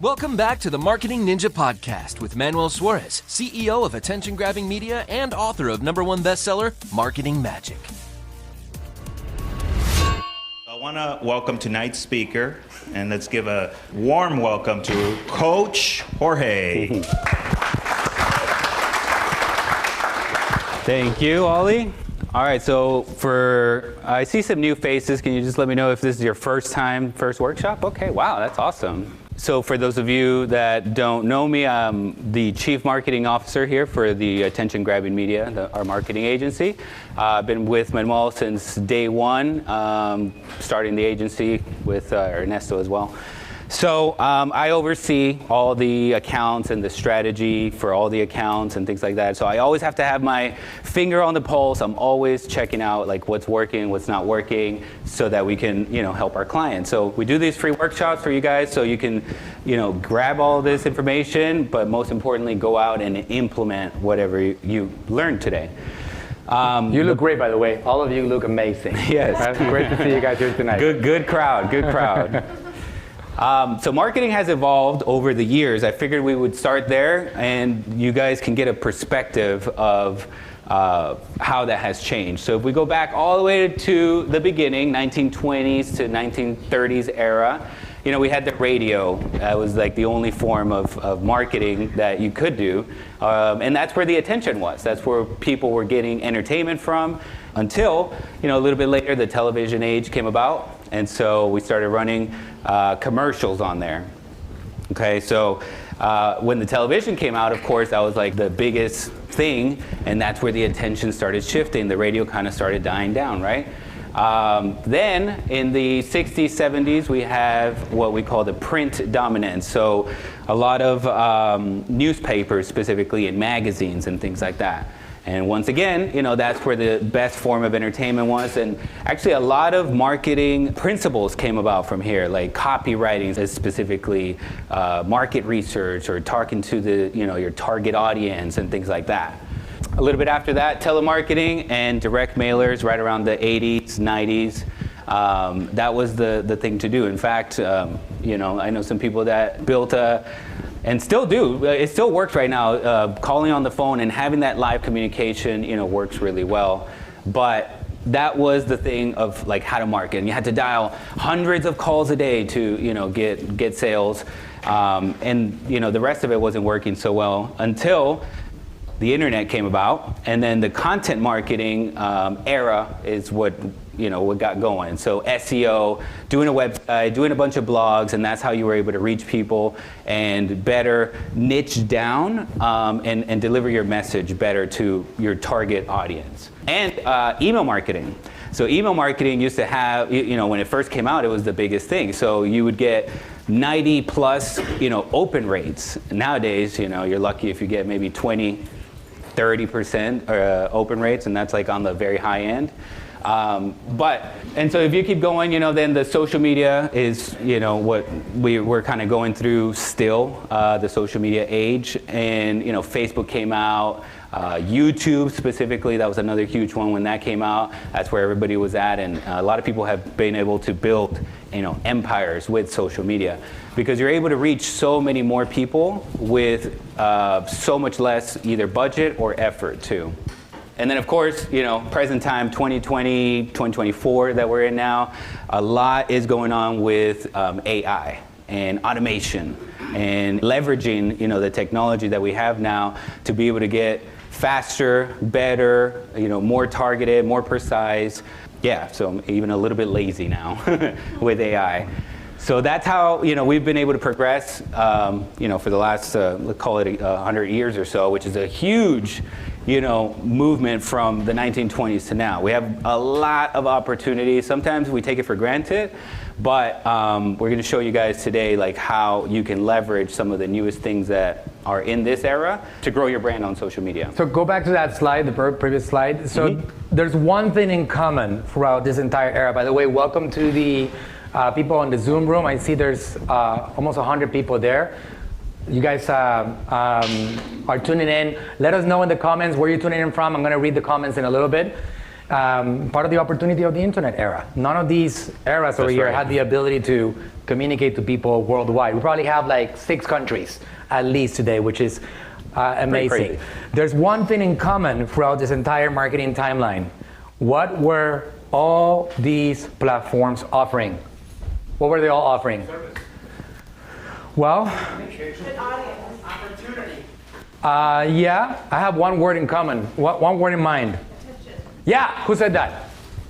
Welcome back to the Marketing Ninja Podcast with Manuel Suarez, CEO of attention-grabbing media and author of #1 bestseller, Marketing Magic. I want to welcome tonight's speaker, and let's give a warm welcome to Coach Jorge. Thank you, Ollie. All right, so I see some new faces. Can you just let me know if this is your first workshop? Okay, wow, that's awesome. So for those of you that don't know me, I'm the Chief Marketing Officer here for the Attention Grabbing Media, our marketing agency. I've been with Manuel since day one, starting the agency with Ernesto as well. So I oversee all the accounts and the strategy for all the accounts and things like that. So I always have to have my finger on the pulse. I'm always checking out like what's working, what's not working, so that we can, help our clients. So we do these free workshops for you guys so you can, grab all this information, but most importantly, go out and implement whatever you learned today. You look great, by the way. All of you look amazing. Yes. Great to see you guys here tonight. Good crowd. So marketing has evolved over the years. I figured we would start there, and you guys can get a perspective of how that has changed. So if we go back all the way to the beginning, 1920s to 1930s era, we had the radio. That was like the only form of marketing that you could do. And that's where the attention was. That's where people were getting entertainment from until, a little bit later, the television age came about. And so we started running commercials on there. Okay, so when the television came out, of course, that was like the biggest thing, and that's where the attention started shifting. The radio kind of started dying down, right? Then in the 60s, 70s, we have what we call the print dominance. So a lot of newspapers, specifically in magazines and things like that. And once again, that's where the best form of entertainment was. And actually a lot of marketing principles came about from here, like copywriting is specifically market research or talking to your target audience and things like that. A little bit after that, telemarketing and direct mailers right around the 80s, 90s. That was the thing to do. In fact, I know some people that built and still do. It still works right now. Calling on the phone and having that live communication, works really well. But that was the thing of like how to market. And you had to dial hundreds of calls a day to, get sales. And the rest of it wasn't working so well until the internet came about. And then the content marketing era is what got going. So SEO, doing a website, doing a bunch of blogs, and that's how you were able to reach people and better niche down and deliver your message better to your target audience. And email marketing. So email marketing used to have, when it first came out, it was the biggest thing. So you would get 90 plus, open rates. Nowadays, you're lucky if you get maybe 20, 30% open rates, and that's like on the very high end. And so if you keep going, then the social media is, what we're kind of going through still, the social media age. And, Facebook came out, YouTube specifically, that was another huge one when that came out. That's where everybody was at. And a lot of people have been able to build, empires with social media because you're able to reach so many more people with so much less either budget or effort too. And then, of course, present time, 2020, 2024 that we're in now, a lot is going on with AI and automation and leveraging, the technology that we have now to be able to get faster, better, more targeted, more precise. Yeah, so I'm even a little bit lazy now with AI. So that's how, we've been able to progress, for the last, let's call it 100 years or so, which is a huge, movement from the 1920s to now. We have a lot of opportunities. Sometimes we take it for granted, but we're going to show you guys today like how you can leverage some of the newest things that are in this era to grow your brand on social media. So go back to that slide, the previous slide. So there's one thing in common throughout this entire era. By the way, welcome to the people in the Zoom room. I see there's almost 100 people there. You guys are tuning in. Let us know in the comments where you're tuning in from. I'm going to read the comments in a little bit. Part of the opportunity of the internet era. None of these eras over here had the ability to communicate to people worldwide. We probably have like 6 countries at least today, which is amazing. There's one thing in common throughout this entire marketing timeline. What were all these platforms offering? What were they all offering? Service. Well, An audience. Opportunity. yeah, I have one word in common. One word in mind. Attention. Yeah, who said that?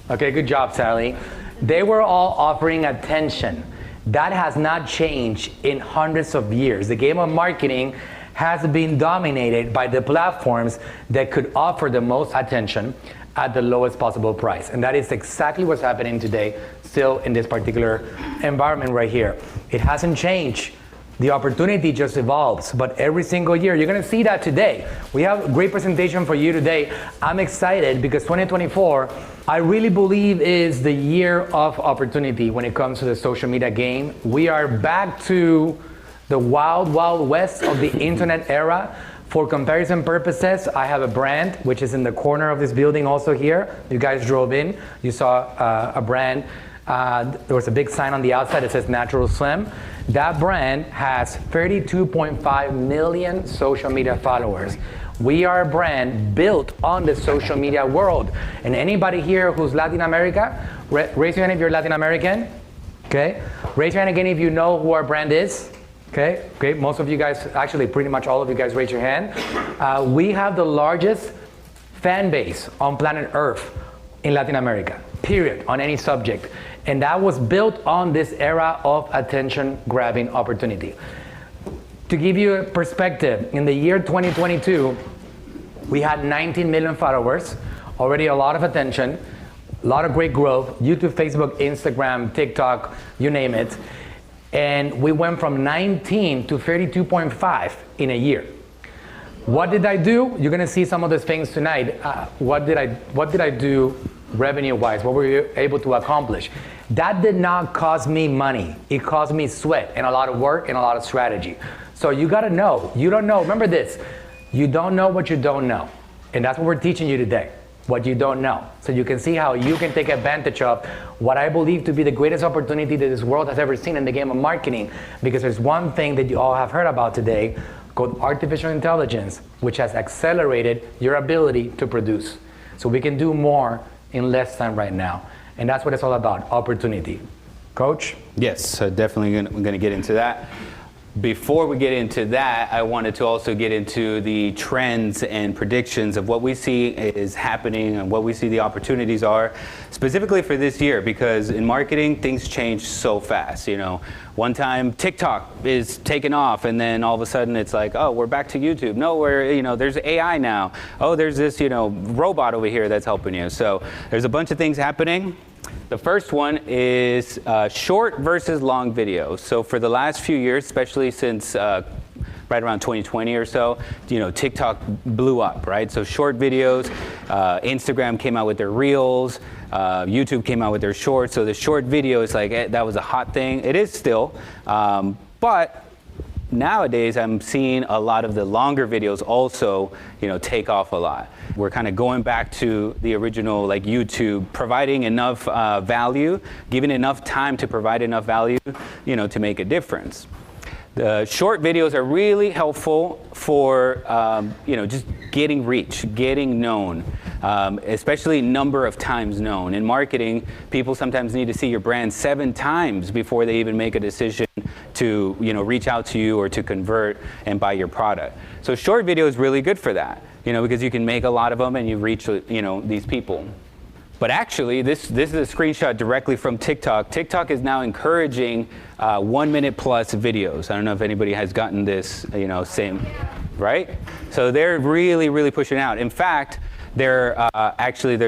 Okay, good job, Sally. They were all offering attention. That has not changed in hundreds of years. The game of marketing has been dominated by the platforms that could offer the most attention at the lowest possible price. And that is exactly what's happening today, still in this particular environment right here. It hasn't changed. The opportunity just evolves, but every single year, you're gonna see that today. We have a great presentation for you today. I'm excited because 2024, I really believe is the year of opportunity when it comes to the social media game. We are back to the wild, wild west of the internet era. For comparison purposes, I have a brand, which is in the corner of this building also here. You guys drove in, you saw a brand. There was a big sign on the outside that says Natural Slim. That brand has 32.5 million social media followers. We are a brand built on the social media world. And anybody here who's Latin America, raise your hand if you're Latin American. Okay? Raise your hand again if you know who our brand is. Okay, great. Most of you guys, actually pretty much all of you guys raise your hand. We have the largest fan base on planet Earth in Latin America, period, on any subject. And that was built on this era of attention-grabbing opportunity. To give you a perspective, in the year 2022, we had 19 million followers, already a lot of attention, a lot of great growth, YouTube, Facebook, Instagram, TikTok, you name it. And we went from 19 to 32.5 in a year. What did I do? You're gonna see some of those things tonight. What did I do revenue-wise? What were we able to accomplish? That did not cost me money. It cost me sweat and a lot of work and a lot of strategy. So you gotta know. You don't know. Remember this. You don't know what you don't know. And that's what we're teaching you today. What you don't know. So you can see how you can take advantage of what I believe to be the greatest opportunity that this world has ever seen in the game of marketing, because there's one thing that you all have heard about today called artificial intelligence, which has accelerated your ability to produce. So we can do more in less time right now. And that's what it's all about, opportunity. Coach? Yes, so definitely we're going to get into that. Before we get into that, I wanted to also get into the trends and predictions of what we see is happening and what we see the opportunities are, specifically for this year, because in marketing, things change so fast. You know, one time TikTok is taking off, and then all of a sudden it's like, oh, we're back to YouTube. No, there's AI now. Oh, there's this, robot over here that's helping you. So there's a bunch of things happening. The first one is short versus long videos. So for the last few years, especially since right around 2020 or so, TikTok blew up, right? So short videos, Instagram came out with their reels, YouTube came out with their shorts. So the short video is like, that was a hot thing. It is still, but nowadays I'm seeing a lot of the longer videos also, take off a lot. We're kind of going back to the original, like YouTube, providing enough value, giving enough time to provide enough value, to make a difference. The short videos are really helpful for, just getting reach, getting known, especially number of times known. In marketing, people sometimes need to see your brand 7 times before they even make a decision to, reach out to you or to convert and buy your product. So short video is really good for that, because you can make a lot of them and you reach, these people. But actually, this is a screenshot directly from TikTok. TikTok is now encouraging 1 minute plus videos. I don't know if anybody has gotten this, same, right? So they're really, really pushing out. In fact, there's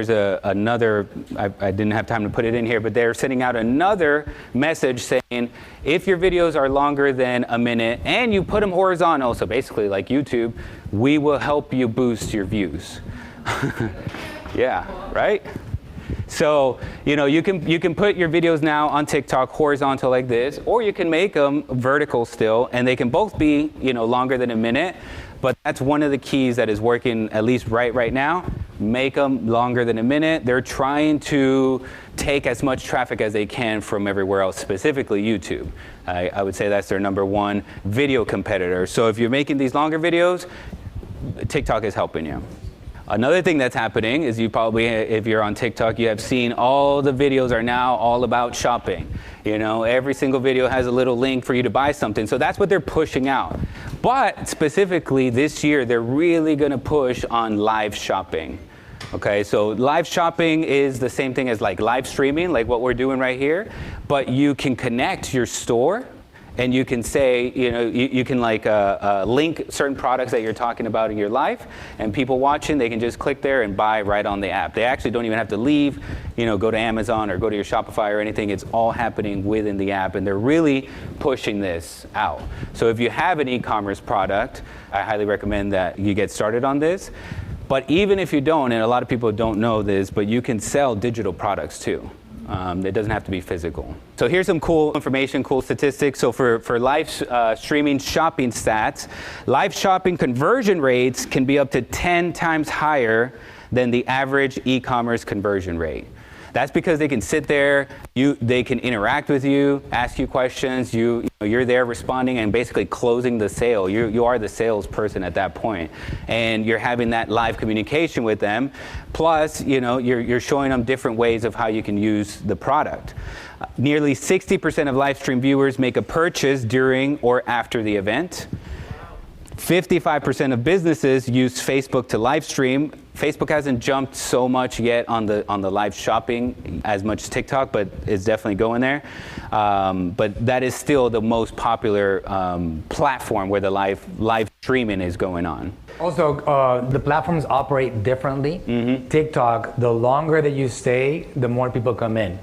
another, I didn't have time to put it in here, but they're sending out another message saying, if your videos are longer than a minute and you put them horizontal, so basically like YouTube, we will help you boost your views. Yeah, right? So, you can put your videos now on TikTok horizontal like this, or you can make them vertical still, and they can both be, longer than a minute. But that's one of the keys that is working, at least right now, make them longer than a minute. They're trying to take as much traffic as they can from everywhere else, specifically YouTube. I would say that's their number one video competitor. So if you're making these longer videos, TikTok is helping you. Another thing that's happening is you probably, if you're on TikTok, you have seen all the videos are now all about shopping. You know, every single video has a little link for you to buy something. So that's what they're pushing out. But specifically this year, they're really going to push on live shopping. Okay, so live shopping is the same thing as like live streaming, like what we're doing right here. But you can connect your store. And you can say, you know, you can like link certain products that you're talking about in your life, and people watching, they can just click there and buy right on the app. They actually don't even have to leave, you know, go to Amazon or go to your Shopify or anything. It's all happening within the app, and they're really pushing this out. So if you have an e-commerce product, I highly recommend that you get started on this. But even if you don't, and a lot of people don't know this, but you can sell digital products too. It doesn't have to be physical. So here's some cool information, cool statistics. So for live streaming shopping stats, live shopping conversion rates can be up to 10 times higher than the average e-commerce conversion rate. That's because they can sit there, they can interact with you, ask you questions, you're there responding and basically closing the sale. You are the salesperson at that point. And you're having that live communication with them. Plus, you know, you're showing them different ways of how you can use the product. Nearly 60% of live stream viewers make a purchase during or after the event. 55% of businesses use Facebook to live stream. Facebook hasn't jumped so much yet on the live shopping as much as TikTok, but it's definitely going there. But that is still the most popular platform where the live streaming is going on. Also, the platforms operate differently. Mm-hmm. TikTok, the longer that you stay, the more people come in.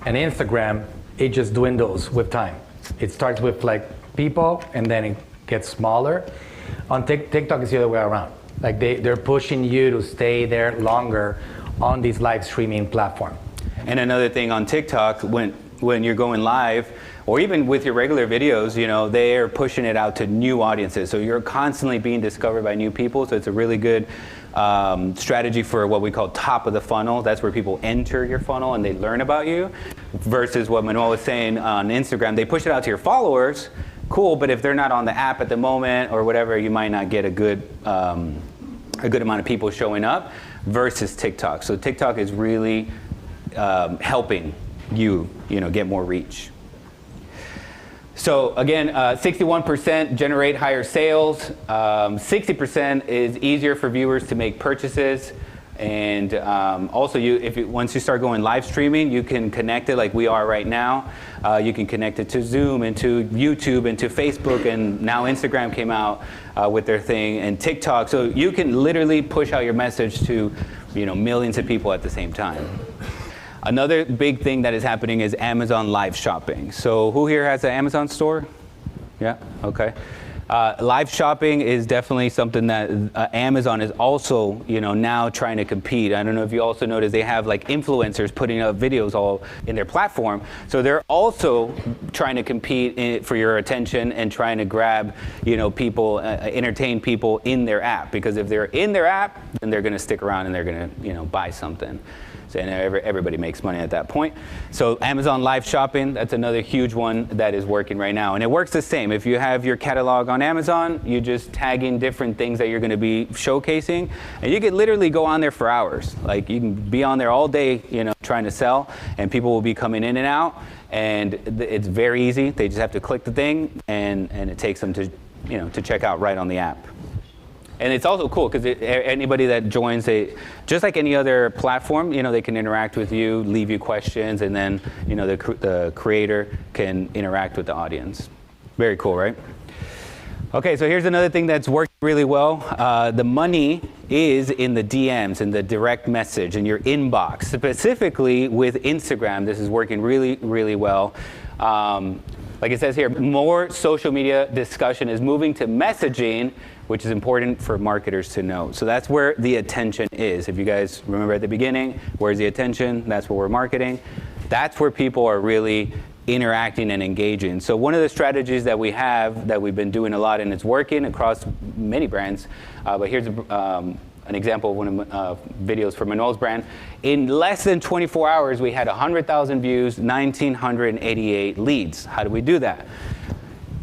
And Instagram, it just dwindles with time. It starts with like people, and then it gets smaller. On TikTok, it's the other way around. Like they're pushing you to stay there longer on these live streaming platform. And another thing on TikTok, when you're going live, or even with your regular videos, you know, they are pushing it out to new audiences. So you're constantly being discovered by new people. So it's a really good strategy for what we call top of the funnel. That's where people enter your funnel and they learn about you. Versus what Manuel was saying on Instagram, they push it out to your followers. Cool, but if they're not on the app at the moment or whatever, you might not get a good amount of people showing up. Versus TikTok. So TikTok is really helping you know, get more reach. So again, 61% generate higher sales. 60% is easier for viewers to make purchases. And also, once you start going live streaming, you can connect it like we are right now. You can connect it to Zoom and to YouTube and to Facebook, and now Instagram came out with their thing, and TikTok. So you can literally push out your message to, you know, millions of people at the same time. Another big thing that is happening is Amazon live shopping. So who here has an Amazon store? Yeah, okay. Live shopping is definitely something that Amazon is also, you know, now trying to compete. I don't know if you also notice they have like influencers putting up videos all in their platform. So they're also trying to compete for your attention and trying to grab, you know, people, entertain people in their app. Because if they're in their app, then they're going to stick around and they're going to, you know, buy something. And everybody makes money at that point. So Amazon live shopping, that's another huge one that is working right now. And it works the same. If you have your catalog on Amazon, you just tag in different things that you're going to be showcasing. And you can literally go on there for hours. Like you can be on there all day, you know, trying to sell. And people will be coming in and out. And it's very easy. They just have to click the thing and it takes them to, you know, to check out right on the app. And it's also cool because anybody that joins, just like any other platform, you know, they can interact with you, leave you questions, and then, you know, the creator can interact with the audience. Very cool, right? Okay, so here's another thing that's worked really well. The money is in the DMs, in the direct message, in your inbox. Specifically with Instagram, this is working really, really well. Like it says here, more social media discussion is moving to messaging, which is important for marketers to know. So that's where the attention is. If you guys remember at the beginning, where's the attention? That's where we're marketing. That's where people are really interacting and engaging. So one of the strategies that we have that we've been doing a lot, and it's working across many brands, but here's an an example of one of videos for Manuel's brand. In less than 24 hours, we had 100,000 views, 1,988 leads. How do we do that?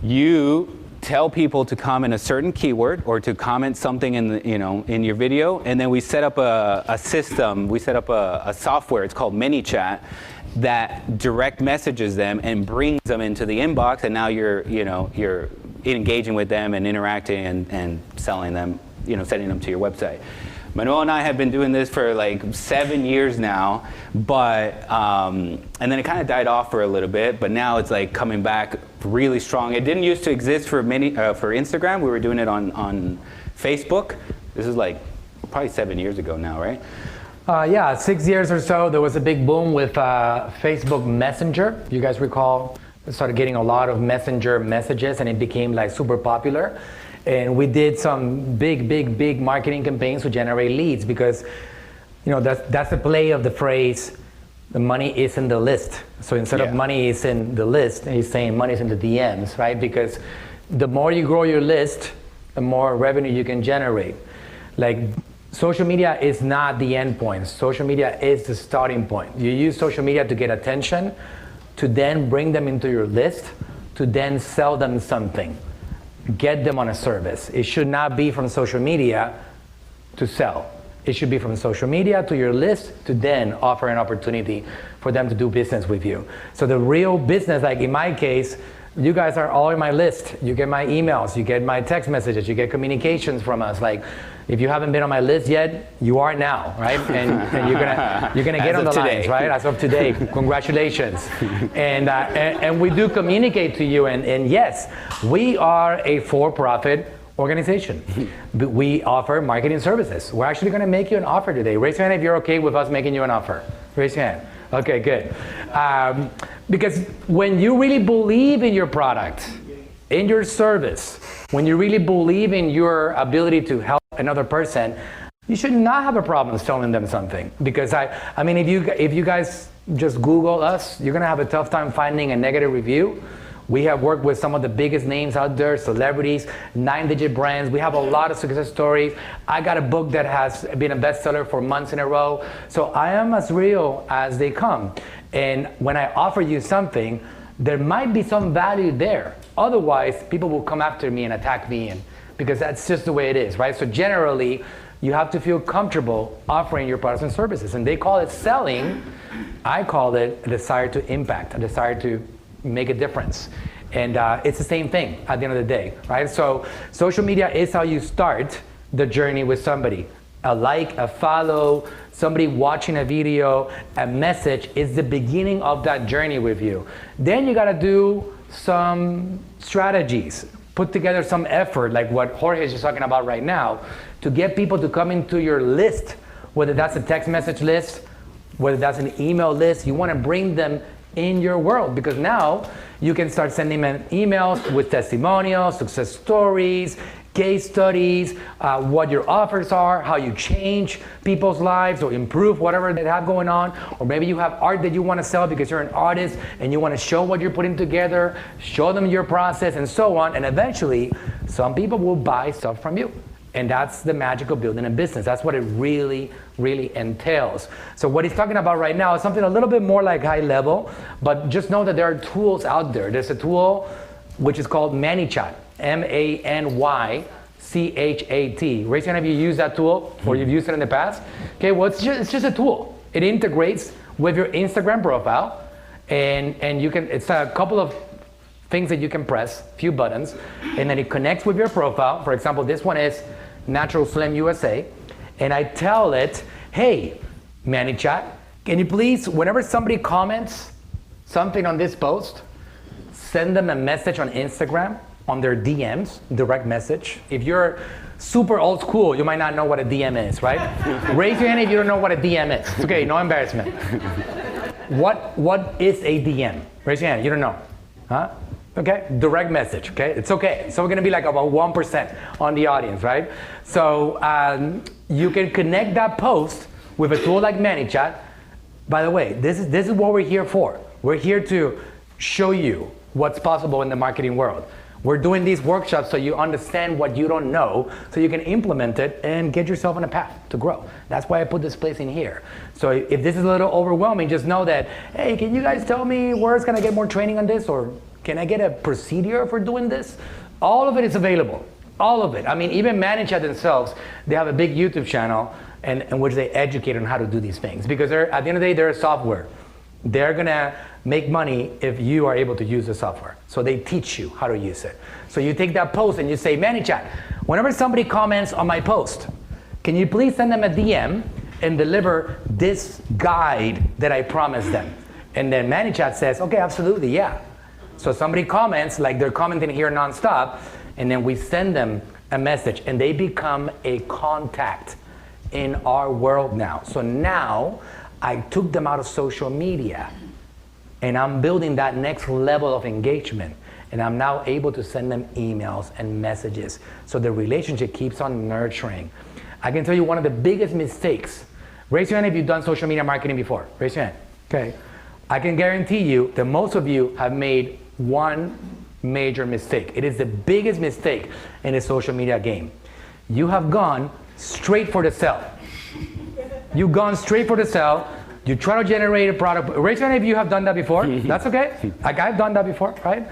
You tell people to comment a certain keyword or to comment something in the, in your video, and then we set up a system. We set up a software. It's called ManyChat that direct messages them and brings them into the inbox. And now you're engaging with them and interacting and selling them, sending them to your website. Manuel and I have been doing this for like 7 years now, but and then it kind of died off for a little bit, but now it's like coming back really strong. It didn't used to exist for Instagram. We were doing it on Facebook. This is like probably 7 years ago now, right? Yeah, 6 years or so, there was a big boom with Facebook Messenger. You guys recall, we started getting a lot of Messenger messages and it became like super popular. And we did some big marketing campaigns to generate leads because, that's the play of the phrase, the money is in the list. So instead of money is in the list, he's saying money is in the DMs, right? Because the more you grow your list, the more revenue you can generate. Like, social media is not the end point. Social media is the starting point. You use social media to get attention, to then bring them into your list, to then sell them something. Get them on a service. It should not be from social media to sell. It should be from social media to your list to then offer an opportunity for them to do business with you. So the real business, like in my case, you guys are all in my list. You get my emails, you get my text messages, you get communications from us. Like, if you haven't been on my list yet, you are now, right? And you're gonna get on the lines, right? As of today, congratulations. And we do communicate to you. And yes, we are a for-profit organization. We offer marketing services. We're actually gonna make you an offer today. Raise your hand if you're okay with us making you an offer. Raise your hand. Okay, good. Because when you really believe in your product, in your service, when you really believe in your ability to help another person, you should not have a problem selling them something. Because I mean, if you guys just Google us, you're gonna have a tough time finding a negative review. We have worked with some of the biggest names out there, celebrities, 9-digit brands. We have a lot of success stories. I got a book that has been a bestseller for months in a row. So I am as real as they come. And when I offer you something, there might be some value there. Otherwise, people will come after me and attack me, because that's just the way it is, right? So generally, you have to feel comfortable offering your products and services. And they call it selling. I call it a desire to impact, a desire to make a difference. And it's the same thing at the end of the day, right? So social media is how you start the journey with somebody. A like, a follow, somebody watching a video, a message is the beginning of that journey with you. Then you gotta do some strategies, put together some effort, like what Jorge is just talking about right now, to get people to come into your list, whether that's a text message list, whether that's an email list. You wanna bring them in your world, because now you can start sending them emails with testimonials, success stories, case studies, what your offers are, how you change people's lives or improve whatever they have going on. Or maybe you have art that you want to sell because you're an artist and you want to show what you're putting together, show them your process and so on. And eventually, some people will buy stuff from you. And that's the magic of building a business. That's what it really, really entails. So what he's talking about right now is something a little bit more like high level, but just know that there are tools out there. There's a tool which is called ManyChat, ManyChat. Raise your hand if you use that tool or you've used it in the past. Okay, well, it's just a tool. It integrates with your Instagram profile, and you can, it's a couple of things that you can press, few buttons, and then it connects with your profile. For example, this one is Natural Slim USA, and I tell it, hey, ManyChat, can you please, whenever somebody comments something on this post, send them a message on Instagram, on their DMs, direct message. If you're super old school, you might not know what a DM is, right? Raise your hand if you don't know what a DM is. It's okay, no embarrassment. What is a DM? Raise your hand, you don't know. Huh? Okay, direct message, okay? It's okay. So we're gonna be like about 1% on the audience, right? So you can connect that post with a tool like ManyChat. By the way, this is what we're here for. We're here to show you what's possible in the marketing world. We're doing these workshops so you understand what you don't know, so you can implement it and get yourself on a path to grow. That's why I put this place in here. So if this is a little overwhelming, just know that, hey, can you guys tell me where can I get more training on this? Or can I get a procedure for doing this? All of it is available. All of it. I mean, even ManyChat themselves, they have a big YouTube channel in which they educate on how to do these things. Because at the end of the day, they're a software. They're gonna make money if you are able to use the software. So they teach you how to use it. So you take that post and you say, ManyChat, whenever somebody comments on my post, can you please send them a DM and deliver this guide that I promised them? And then ManyChat says, okay, absolutely, yeah. So somebody comments, like they're commenting here nonstop, and then we send them a message, and they become a contact in our world now. So now, I took them out of social media, and I'm building that next level of engagement, and I'm now able to send them emails and messages, so the relationship keeps on nurturing. I can tell you one of the biggest mistakes. Raise your hand if you've done social media marketing before. Raise your hand. Okay. I can guarantee you that most of you have made one major mistake. It is the biggest mistake in the social media game. You have gone straight for the sell. You've gone straight for the sell. You try to generate a product. Raise your hand if you have done that before. That's okay. Like I've done that before, right?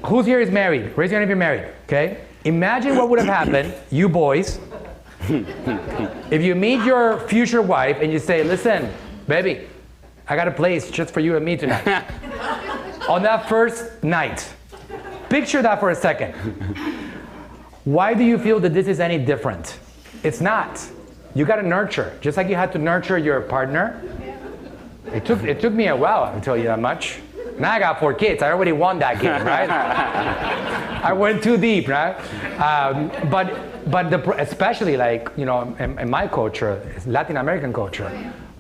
Who's here is married? Raise your hand if you're married, okay? Imagine what would have happened, you boys, if you meet your future wife and you say, listen, baby, I got a place just for you and me tonight. On that first night, picture that for a second. Why do you feel that this is any different? It's not. You got to nurture, just like you had to nurture your partner. It took me a while, I'll tell you that much. Now I got 4 kids. I already won that game, right? I went too deep, right? But especially like, you know, in my culture, Latin American culture,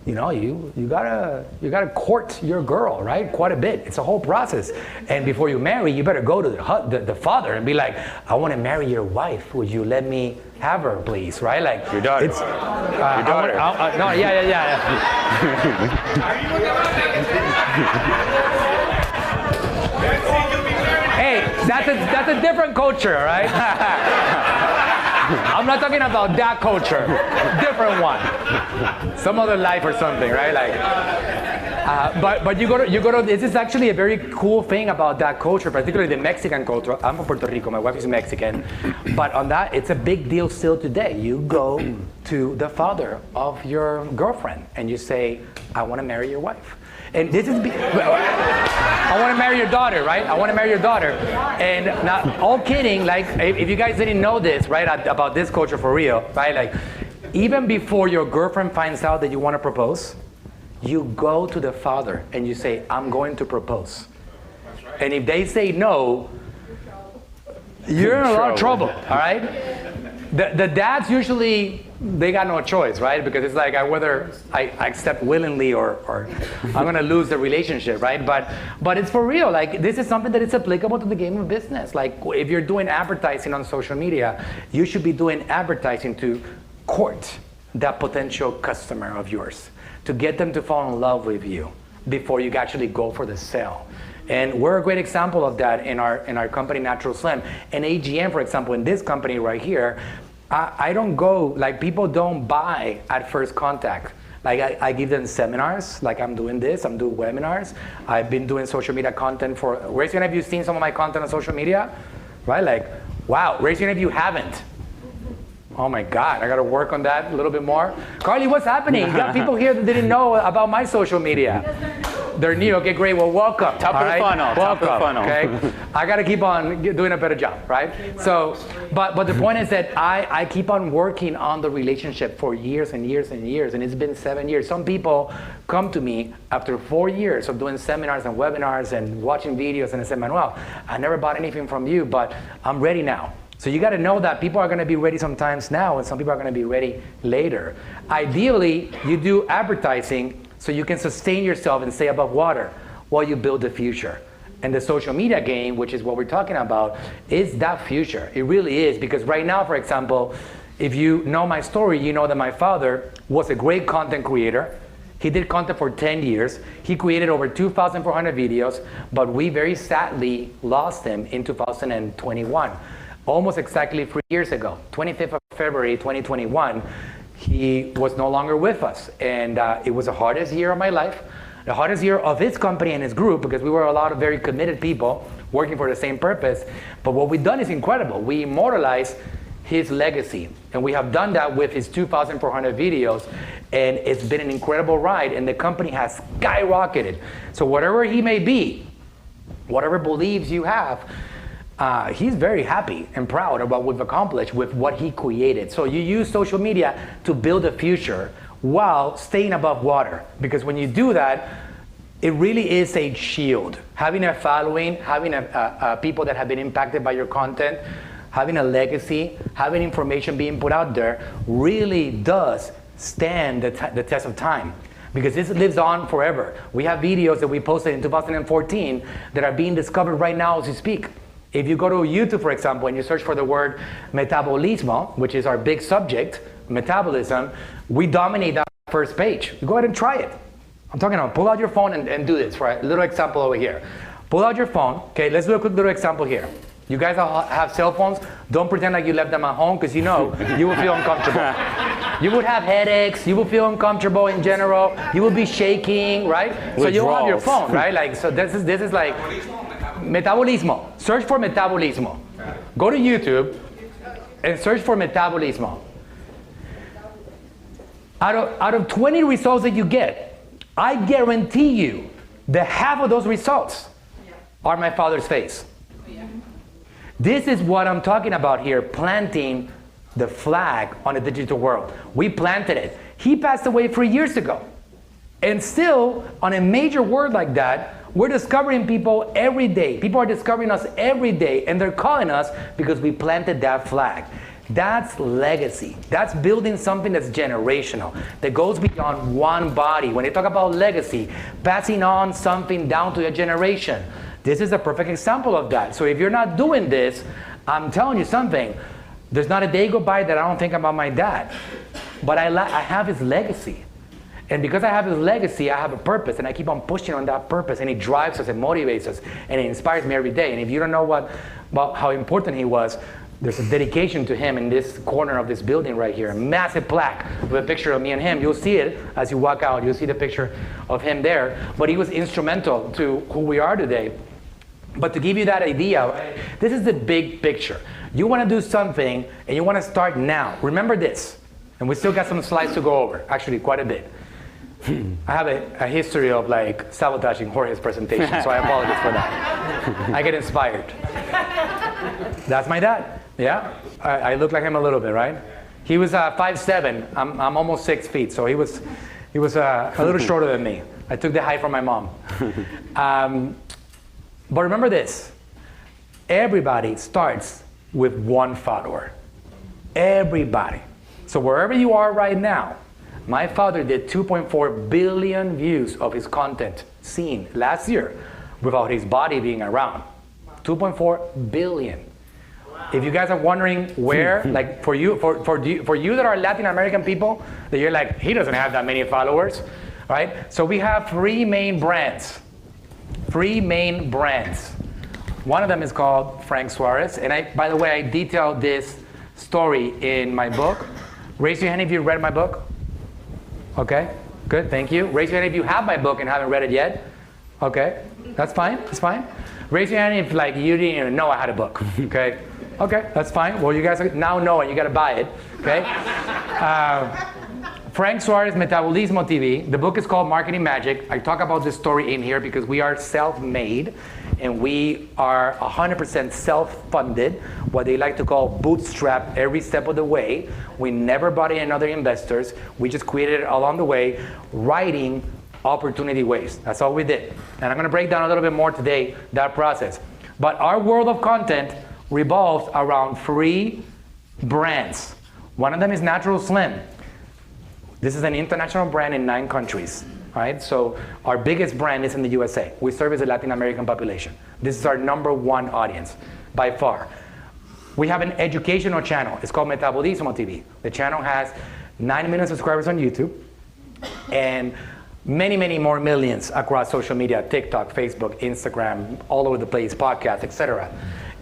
you know, you gotta court your girl, right? Quite a bit. It's a whole process. And before you marry, you better go to the father and be like, I want to marry your wife. Would you let me have her, please? Right? Like your daughter. It's, your daughter. No, yeah. Hey, that's a different culture, right? I'm not talking about that culture. Different one. Some other life or something, right? Like, but you go to. This is actually a very cool thing about that culture, particularly the Mexican culture. I'm from Puerto Rico. My wife is Mexican, but on that, it's a big deal still today. You go to the father of your girlfriend and you say, "I want to marry your wife." And this is, I want to marry your daughter, right? I want to marry your daughter. And now, all kidding, like, if you guys didn't know this, right, about this culture for real, right? Like, even before your girlfriend finds out that you want to propose, you go to the father and you say, I'm going to propose. That's right. And if they say no, you're in a lot of trouble, all right? The dads usually, they got no choice, right? Because it's like whether I accept willingly or I'm gonna lose the relationship, right? But it's for real. Like, this is something that is applicable to the game of business. Like, if you're doing advertising on social media, you should be doing advertising to court that potential customer of yours, to get them to fall in love with you before you actually go for the sale. And we're a great example of that in our company, Natural Slim. And AGM, for example, in this company right here, I don't go, like, people don't buy at first contact. Like, I give them seminars, like I'm doing this, I'm doing webinars. I've been doing social media content for, raise your hand if you've seen some of my content on social media, right? Like, wow, raise your hand if you haven't. Oh my God, I gotta work on that a little bit more. Carly, what's happening? You got people here that didn't know about my social media. They're new, okay, great, well, welcome. Top of the funnel, top of the funnel. Okay, I gotta keep on doing a better job, right? So, but the point is that I keep on working on the relationship for years and years and years, and it's been 7 years. Some people come to me after 4 years of doing seminars and webinars and watching videos, and they say, Manuel, I never bought anything from you, but I'm ready now. So you got to know that people are going to be ready sometimes now, and some people are going to be ready later. Ideally, you do advertising so you can sustain yourself and stay above water while you build the future. And the social media game, which is what we're talking about, is that future. It really is, because right now, for example, if you know my story, you know that my father was a great content creator. He did content for 10 years. He created over 2,400 videos, but we very sadly lost him in 2021. Almost exactly 3 years ago, 25th of February 2021, he was no longer with us. And it was the hardest year of my life, the hardest year of his company and his group, because we were a lot of very committed people working for the same purpose. But what we've done is incredible. We immortalized his legacy. And we have done that with his 2,400 videos. And it's been an incredible ride. And the company has skyrocketed. So whatever he may be, whatever beliefs you have, he's very happy and proud about what we've accomplished with what he created. So you use social media to build a future while staying above water. Because when you do that, it really is a shield. Having a following, having people that have been impacted by your content, having a legacy, having information being put out there really does stand the test of time. Because this lives on forever. We have videos that we posted in 2014 that are being discovered right now as we speak. If you go to YouTube, for example, and you search for the word metabolismo, which is our big subject, metabolism, we dominate that first page. You go ahead and try it. I'm talking about pull out your phone and do this, right? A little example over here. Pull out your phone. Okay, let's do a quick little example here. You guys all have cell phones. Don't pretend like you left them at home, because you know you will feel uncomfortable. You would have headaches. You will feel uncomfortable in general. You will be shaking, right? So you'll have your phone, right? Like, so this is like metabolismo. Search for metabolismo. Go to YouTube and search for metabolismo. Out of 20 results that you get, I guarantee you that half of those results are my father's face. This is what I'm talking about here, planting the flag on the digital world. We planted it. He passed away 3 years ago. And still, on a major word like that, we're discovering people every day. People are discovering us every day, and they're calling us because we planted that flag. That's legacy. That's building something that's generational, that goes beyond one body. When they talk about legacy, passing on something down to a generation, this is a perfect example of that. So if you're not doing this, I'm telling you something. There's not a day go by that I don't think about my dad. But I have his legacy. And because I have his legacy, I have a purpose, and I keep on pushing on that purpose, and it drives us and motivates us, and it inspires me every day. And if you don't know about how important he was, there's a dedication to him in this corner of this building right here, a massive plaque with a picture of me and him. You'll see it as you walk out. You'll see the picture of him there. But he was instrumental to who we are today. But to give you that idea, right, this is the big picture. You want to do something, and you want to start now. Remember this. And we still got some slides to go over, actually quite a bit. I have a history of like sabotaging Jorge's presentation, so I apologize for that. I get inspired. That's my dad. Yeah, I look like him a little bit, right? He was 5'7". I'm almost 6 feet, so he was a little shorter than me. I took the height from my mom. But remember this: everybody starts with one follower. Everybody. So wherever you are right now, my father did 2.4 billion views of his content seen last year without his body being around. 2.4 billion. If you guys are wondering where, like for you that are Latin American people, that you're like, he doesn't have that many followers, right? So we have three main brands. One of them is called Frank Suarez. And by the way, I detailed this story in my book. Raise your hand if you read my book. Okay, good, thank you. Raise your hand if you have my book and haven't read it yet. Okay, that's fine, that's fine. Raise your hand if like you didn't even know I had a book, okay? Okay, that's fine. Well, you guys now know it, you gotta buy it, okay? Frank Suarez, Metabolismo TV. The book is called Marketing Magic. I talk about this story in here because we are self-made and we are 100% self-funded, what they like to call bootstrap every step of the way. We never brought in other investors. We just created it along the way, riding opportunity waves. That's all we did. And I'm gonna break down a little bit more today that process. But our world of content revolves around 3 brands. One of them is Natural Slim. This is an international brand in 9 countries, right? So our biggest brand is in the USA. We service the Latin American population. This is our #1 audience, by far. We have an educational channel. It's called Metabolismo TV. The channel has 9 million subscribers on YouTube, and many, many more millions across social media, TikTok, Facebook, Instagram, all over the place, podcasts, etc.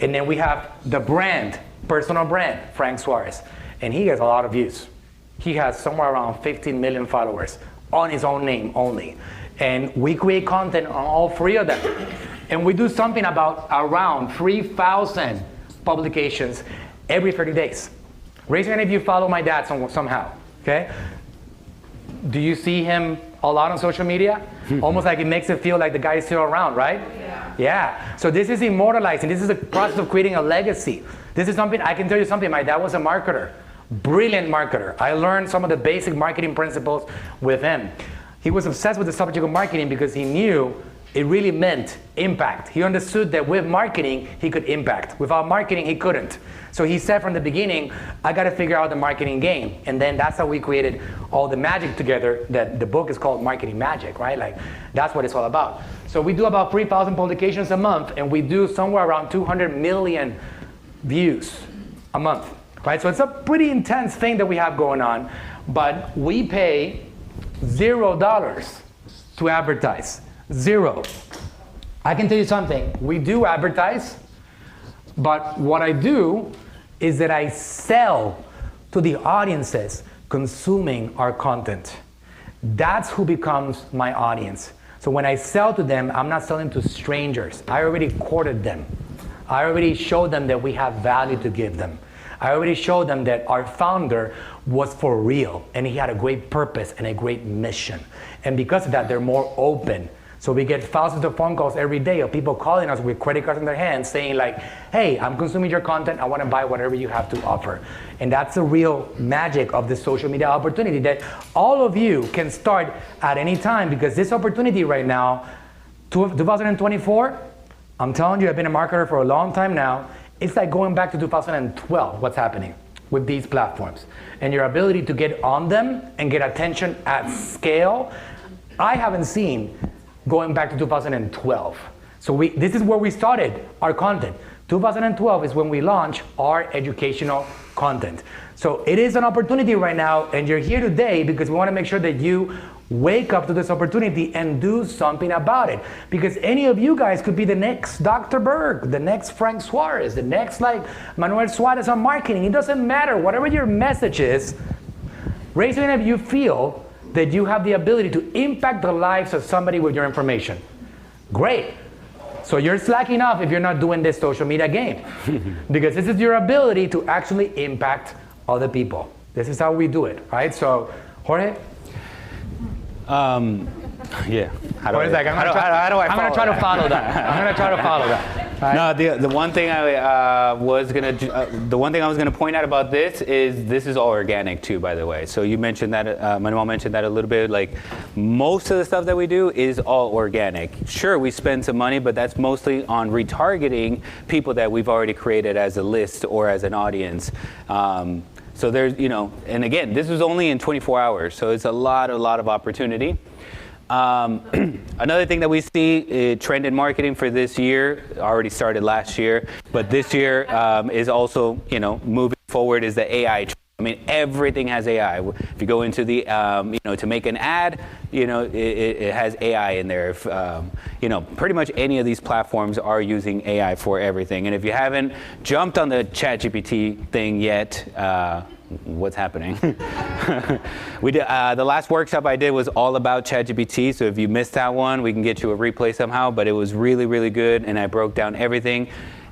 And then we have the brand, personal brand, Frank Suarez. And he has a lot of views. He has somewhere around 15 million followers on his own name only. And we create content on all three of them. And we do something about around 3,000 publications every 30 days. Raise your hand if you follow my dad somehow, okay? Do you see him a lot on social media? Almost like it makes it feel like the guy is still around, right? Yeah. So this is immortalizing. This is the process of creating a legacy. This is something, I can tell you something, my dad was a marketer, brilliant marketer. I learned some of the basic marketing principles with him. He was obsessed with the subject of marketing because he knew it really meant impact. He understood that with marketing, he could impact. Without marketing, he couldn't. So he said from the beginning, I got to figure out the marketing game. And then that's how we created all the magic together. That the book is called Marketing Magic, right? Like, that's what it's all about. So we do about 3,000 publications a month, and we do somewhere around 200 million views a month, right? So it's a pretty intense thing that we have going on, but we pay $0 to advertise. Zero. I can tell you something, we do advertise, but what I do is that I sell to the audiences consuming our content. That's who becomes my audience. So when I sell to them, I'm not selling to strangers. I already courted them. I already showed them that we have value to give them. I already showed them that our founder was for real, and he had a great purpose and a great mission. And because of that, they're more open. So we get thousands of phone calls every day of people calling us with credit cards in their hands saying like, hey, I'm consuming your content, I want to buy whatever you have to offer. And that's the real magic of the social media opportunity, that all of you can start at any time, because this opportunity right now, 2024, I'm telling you, I've been a marketer for a long time now, it's like going back to 2012, what's happening with these platforms. And your ability to get on them and get attention at scale, I haven't seen going back to 2012. So this is where we started our content. 2012 is when we launched our educational content. So it is an opportunity right now, and you're here today because we want to make sure that you wake up to this opportunity and do something about it. Because any of you guys could be the next Dr. Berg, the next Frank Suarez, the next like Manuel Suarez on marketing. It doesn't matter. Whatever your message is, raise your hand if you feel that you have the ability to impact the lives of somebody with your information. Great. So you're slacking off if you're not doing this social media game. Because this is your ability to actually impact other people. This is how we do it, right? So, Jorge? Yeah. I'm going to try to follow that. Right? No, the one thing I was gonna point out about this is all organic too, by the way. So you mentioned that, Manuel mentioned that a little bit. Like, most of the stuff that we do is all organic. Sure, we spend some money, but that's mostly on retargeting people that we've already created as a list or as an audience. So there's, and again, this was only in 24 hours, so it's a lot of opportunity. Another thing that we see, trend in marketing for this year, already started last year, but this year is also, moving forward, is the AI trend. I mean, everything has AI. If you go into the, to make an ad, it has AI in there. If, pretty much any of these platforms are using AI for everything. And if you haven't jumped on the ChatGPT thing yet, what's happening? We did, the last workshop I did was all about ChatGPT. So if you missed that one, we can get you a replay somehow. But it was really, really good, and I broke down everything.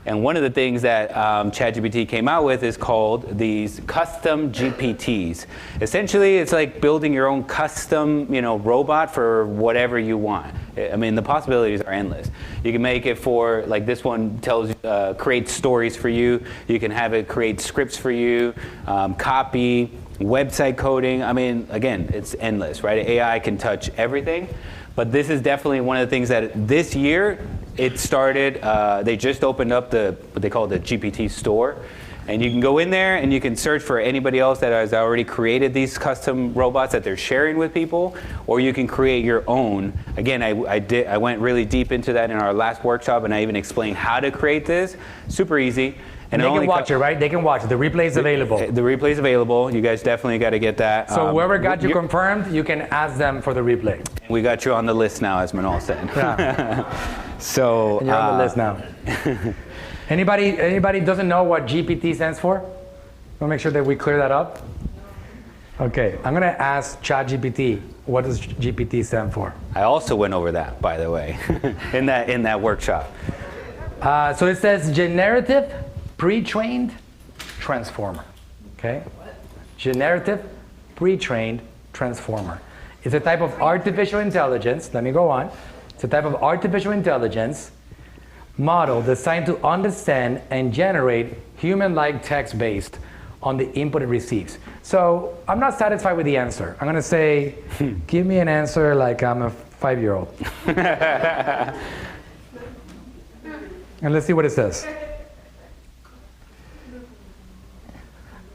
And one of the things that ChatGPT came out with is called these custom GPTs. Essentially, it's like building your own custom, robot for whatever you want. I mean, the possibilities are endless. You can make it for, like this one creates stories for you. You can have it create scripts for you, copy, website coding. I mean, again, it's endless, right? AI can touch everything. But this is definitely one of the things that this year, it started, they just opened up what they call the GPT store. And you can go in there and you can search for anybody else that has already created these custom robots that they're sharing with people, or you can create your own. Again, I went really deep into that in our last workshop, and I even explained how to create this. Super easy. And they can watch it, right? They can watch it. The replay is available. The replay is available. You guys definitely got to get that. So whoever got you confirmed, you can ask them for the replay. We got you on the list now, as Manuel said. Yeah. So you're on the list now. Anybody doesn't know what GPT stands for? We'll make sure that we clear that up. Okay, I'm gonna ask ChatGPT, what does GPT stand for? I also went over that, by the way, in that workshop. So it says generative pre-trained transformer. Okay? Generative pre-trained transformer. It's a type of artificial intelligence. Let me go on. It's a type of artificial intelligence model designed to understand and generate human-like text based on the input it receives. So I'm not satisfied with the answer. I'm gonna say, give me an answer like I'm a 5-year-old. And let's see what it says.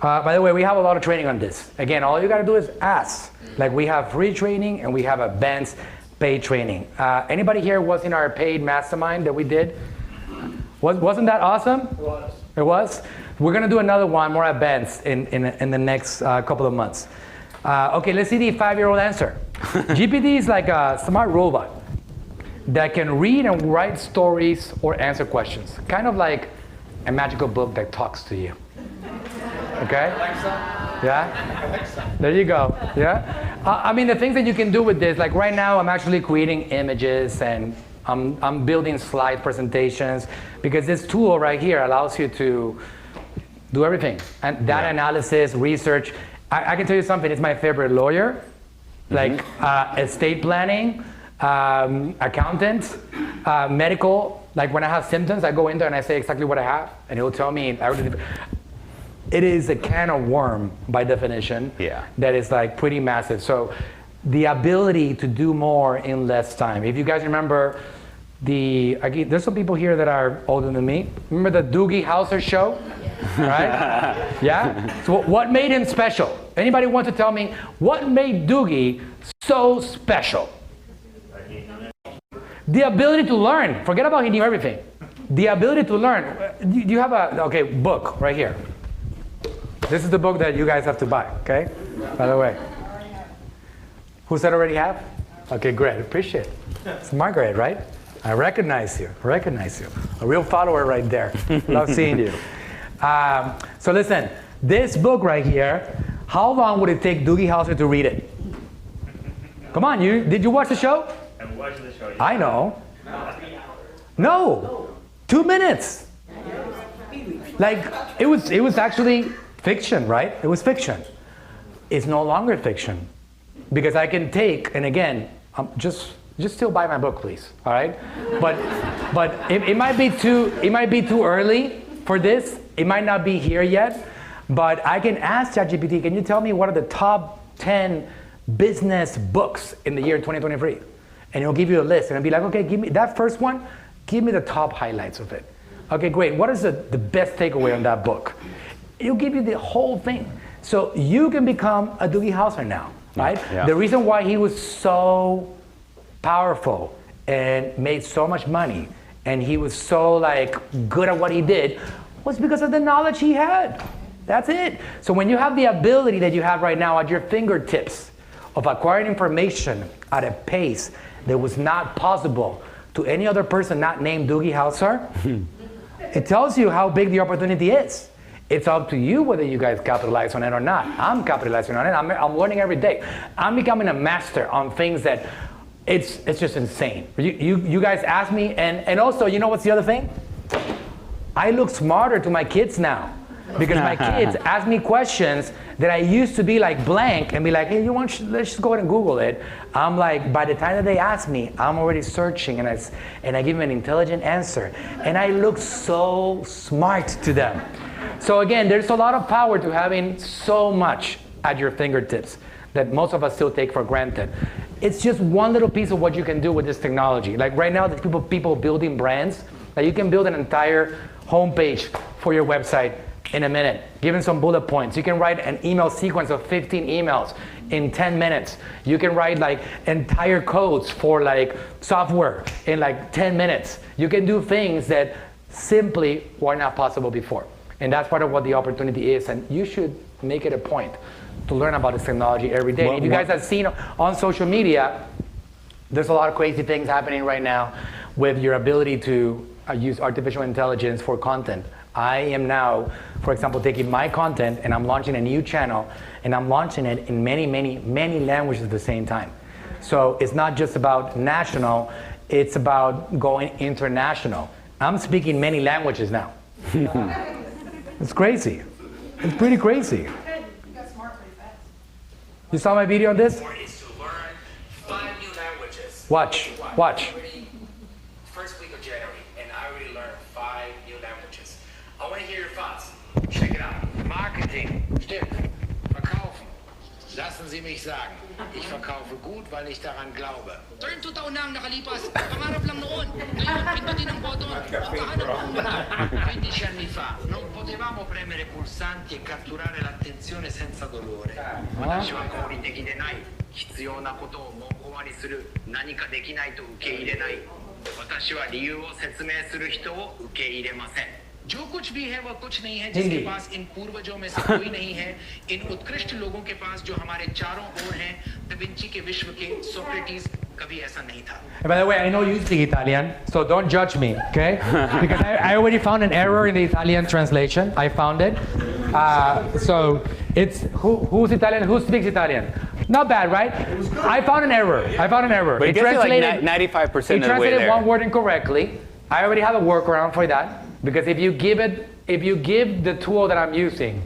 By the way, we have a lot of training on this. Again, all you gotta do is ask. Like we have free training and we have advanced paid training. Anybody here was in our paid mastermind that we did? Wasn't that awesome? It was. It was? We're gonna do another one more advanced in the next couple of months. Okay, let's see the 5-year-old answer. GPT is like a smart robot that can read and write stories or answer questions. Kind of like a magical book that talks to you. Okay? Alexa. Yeah? Alexa. There you go. Yeah? I mean, the things that you can do with this, like right now I'm actually creating images and I'm building slide presentations because this tool right here allows you to do everything. And data analysis, research. I can tell you something, it's my favorite lawyer, like estate planning, accountant, medical. Like when I have symptoms, I go in there and I say exactly what I have and he'll tell me everything. It is a can of worm by definition that is like pretty massive. So the ability to do more in less time. If you guys remember there's some people here that are older than me. Remember the Doogie Howser show? Right? Yeah? So what made him special? Anybody want to tell me what made Doogie so special? The ability to learn. Forget about he knew everything. The ability to learn. Do you have a book right here? This is the book that you guys have to buy, okay? By the way. Who said already have? Okay, great. Appreciate it. It's Margaret, right? I recognize you. A real follower right there. Love seeing you. So listen, this book right here, how long would it take Doogie Howser to read it? Come on, did you watch the show? I watched the show. Yeah. I know. No. 2 minutes. Like it was actually fiction, right? It was fiction. It's no longer fiction. Because I can take, and again, just still buy my book, please. All right, but it might be too early for this. It might not be here yet. But I can ask ChatGPT, can you tell me what are the top 10 business books in the year 2023? And it'll give you a list, and it'll be like, okay, give me that first one. Give me the top highlights of it. Okay, great. What is the best takeaway on that book? It'll give you the whole thing. So you can become a Doogie Howser now. Right? Yeah. The reason why he was so powerful and made so much money and he was so like good at what he did was because of the knowledge he had. That's it. So when you have the ability that you have right now at your fingertips of acquiring information at a pace that was not possible to any other person not named Doogie Howser, it tells you how big the opportunity is. It's up to you whether you guys capitalize on it or not. I'm capitalizing on it. I'm learning every day. I'm becoming a master on things that it's just insane. You guys ask me, and also, you know what's the other thing? I look smarter to my kids now because my kids ask me questions that I used to be like blank and be like, hey, let's just go ahead and Google it. I'm like, by the time that they ask me, I'm already searching and I give them an intelligent answer. And I look so smart to them. So again, there's a lot of power to having so much at your fingertips that most of us still take for granted. It's just one little piece of what you can do with this technology. Like right now, there's people building brands. Like you can build an entire homepage for your website in a minute, given some bullet points. You can write an email sequence of 15 emails in 10 minutes. You can write like entire codes for like software in like 10 minutes. You can do things that simply were not possible before. And that's part of what the opportunity is. And you should make it a point to learn about this technology every day. If you guys have seen on social media, there's a lot of crazy things happening right now with your ability to use artificial intelligence for content. I am now, for example, taking my content and I'm launching a new channel, and I'm launching it in many, many, many languages at the same time. So it's not just about national, it's about going international. I'm speaking many languages now. It's crazy. It's pretty crazy. You saw my video on this? Is to learn 5 new languages. Watch. First week of January, and I already learned 5 new languages. I want to hear your thoughts. Check it out. Marketing. Stimmt. Verkaufen. Lassen Sie mich sagen, ich verkaufe gut, weil ich daran glaube. Turn 2 taon na ang nakalipas. Pangarap lang noon. Ngayon, pindutin ang button. Makahanap mo muna. 15 anni fa, non potevamo premere pulsanti e catturare l'attenzione senza dolore. 私は合理的でない。必要なことを文言にする。何かできないと受け入れない。私は理由を説明する人を受け入れません。जो कुछ भी है वह कुछ नहीं है जिसके पास इन पूर्वजों में से कोई नहीं है इन उत्कृष्ट लोगों के पास जो हमारे चारों ओर हैं दा विंची के विश्व के सोक्रेटिस कभी ऐसा नहीं था. And by the way, I know you speak Italian, so don't judge me, okay? Because I already found an error in the Italian translation. I found it. So it's who's Italian? Who speaks Italian? Not bad, right? I found an error. But it gets like 95% of the way there. It translated one word incorrectly. I already have a workaround for that. Because if you give the tool that I'm using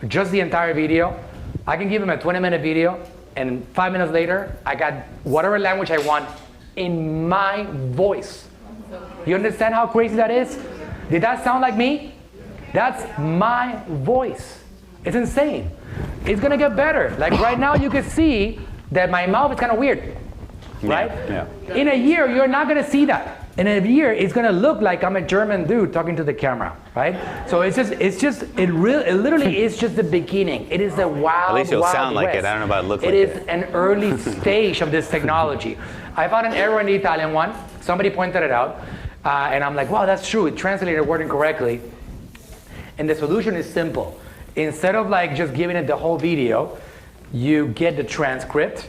just the entire video, I can give him a 20-minute video, and 5 minutes later, I got whatever language I want in my voice. You understand how crazy that is? Did that sound like me? That's my voice. It's insane. It's gonna get better. Like right now, you can see that my mouth is kind of weird, right? Yeah. In a year, you're not gonna see that. In a year, it's gonna look like I'm a German dude talking to the camera, right? So it literally is just the beginning. It is the wild, At least you'll wild sound like west. it. I don't know about look It like is it. an early stage of this technology. I found an error in the Italian one. Somebody pointed it out, and I'm like, wow, that's true. It translated a word incorrectly. And the solution is simple. Instead of like just giving it the whole video, you get the transcript,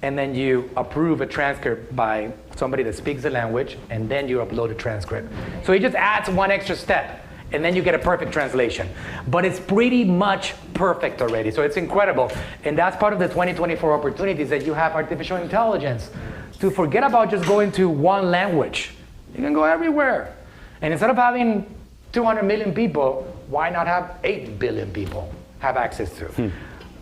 and then you approve a transcript by somebody that speaks the language, and then you upload a transcript. So it just adds one extra step, and then you get a perfect translation. But it's pretty much perfect already, so it's incredible. And that's part of the 2024 opportunities that you have artificial intelligence. To forget about just going to one language. You can go everywhere. And instead of having 200 million people, why not have 8 billion people have access to?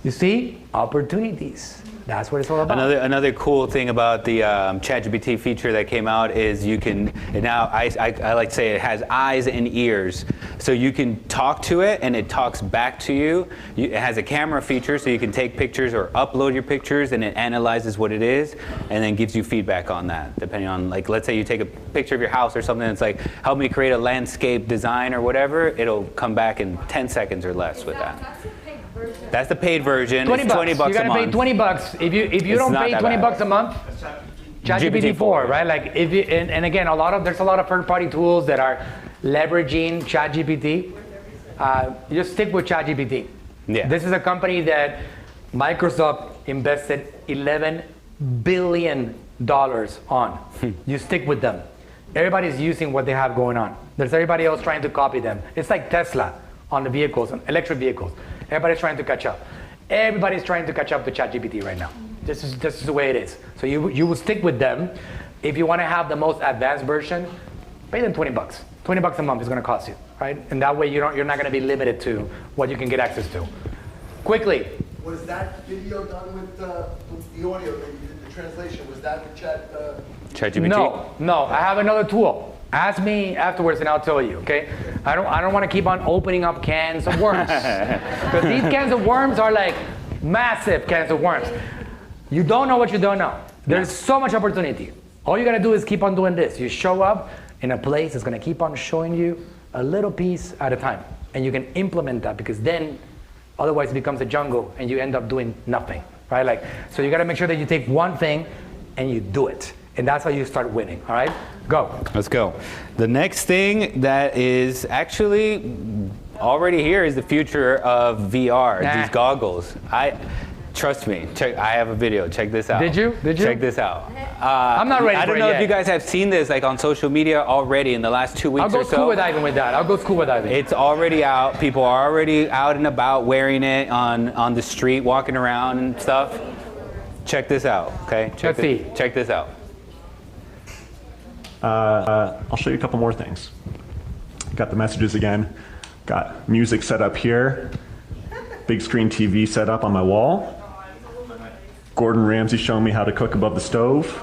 You see, opportunities. That's what it's all about. Another cool thing about the ChatGPT feature that came out is you can, now I like to say it has eyes and ears. So you can talk to it and it talks back to you. It has a camera feature so you can take pictures or upload your pictures, and it analyzes what it is and then gives you feedback on that. Depending on, like, let's say you take a picture of your house or something that's like, help me create a landscape design or whatever, it'll come back in 10 seconds or less with that. That's the paid version. $20. It's $20 you gotta a month. pay $20. If you don't pay $20 a month, ChatGPT 4, right? Like if you, and again, there's a lot of third-party tools that are leveraging ChatGPT. You just stick with ChatGPT. Yeah. This is a company that Microsoft invested $11 billion on. You stick with them. Everybody's using what they have going on. There's everybody else trying to copy them. It's like Tesla on the vehicles, on electric vehicles. Everybody's trying to catch up. Everybody's trying to catch up to ChatGPT right now. This is the way it is. So you will stick with them. If you want to have the most advanced version, pay them $20. $20 a month is going to cost you, right? And that way you're not going to be limited to what you can get access to. Quickly. Was that video done with the audio that you did the translation? Was that with ChatGPT? No. I have another tool. Ask me afterwards and I'll tell you, okay? I don't want to keep on opening up cans of worms. Because these cans of worms are like massive cans of worms. You don't know what you don't know. There's so much opportunity. All you gotta do is keep on doing this. You show up in a place that's gonna keep on showing you a little piece at a time. And you can implement that, because then otherwise it becomes a jungle and you end up doing nothing, right? Like, so you gotta make sure that you take one thing and you do it. And that's how you start winning, all right? Go. Let's go. The next thing that is actually already here is the future of VR, these goggles. Trust me, I have a video. Check this out. Did you? Check this out. I'm not ready for it I don't know yet. if you guys have seen this like on social media already in the last 2 weeks I'll go or so. scuba diving with that. I'll go scuba diving. It's already out. People are already out and about wearing it on the street, walking around and stuff. Check this out, okay? Let's see. Check this out. I'll show you a couple more things. Got the messages again. Got music set up here. Big screen TV set up on my wall. Gordon Ramsay showing me how to cook above the stove.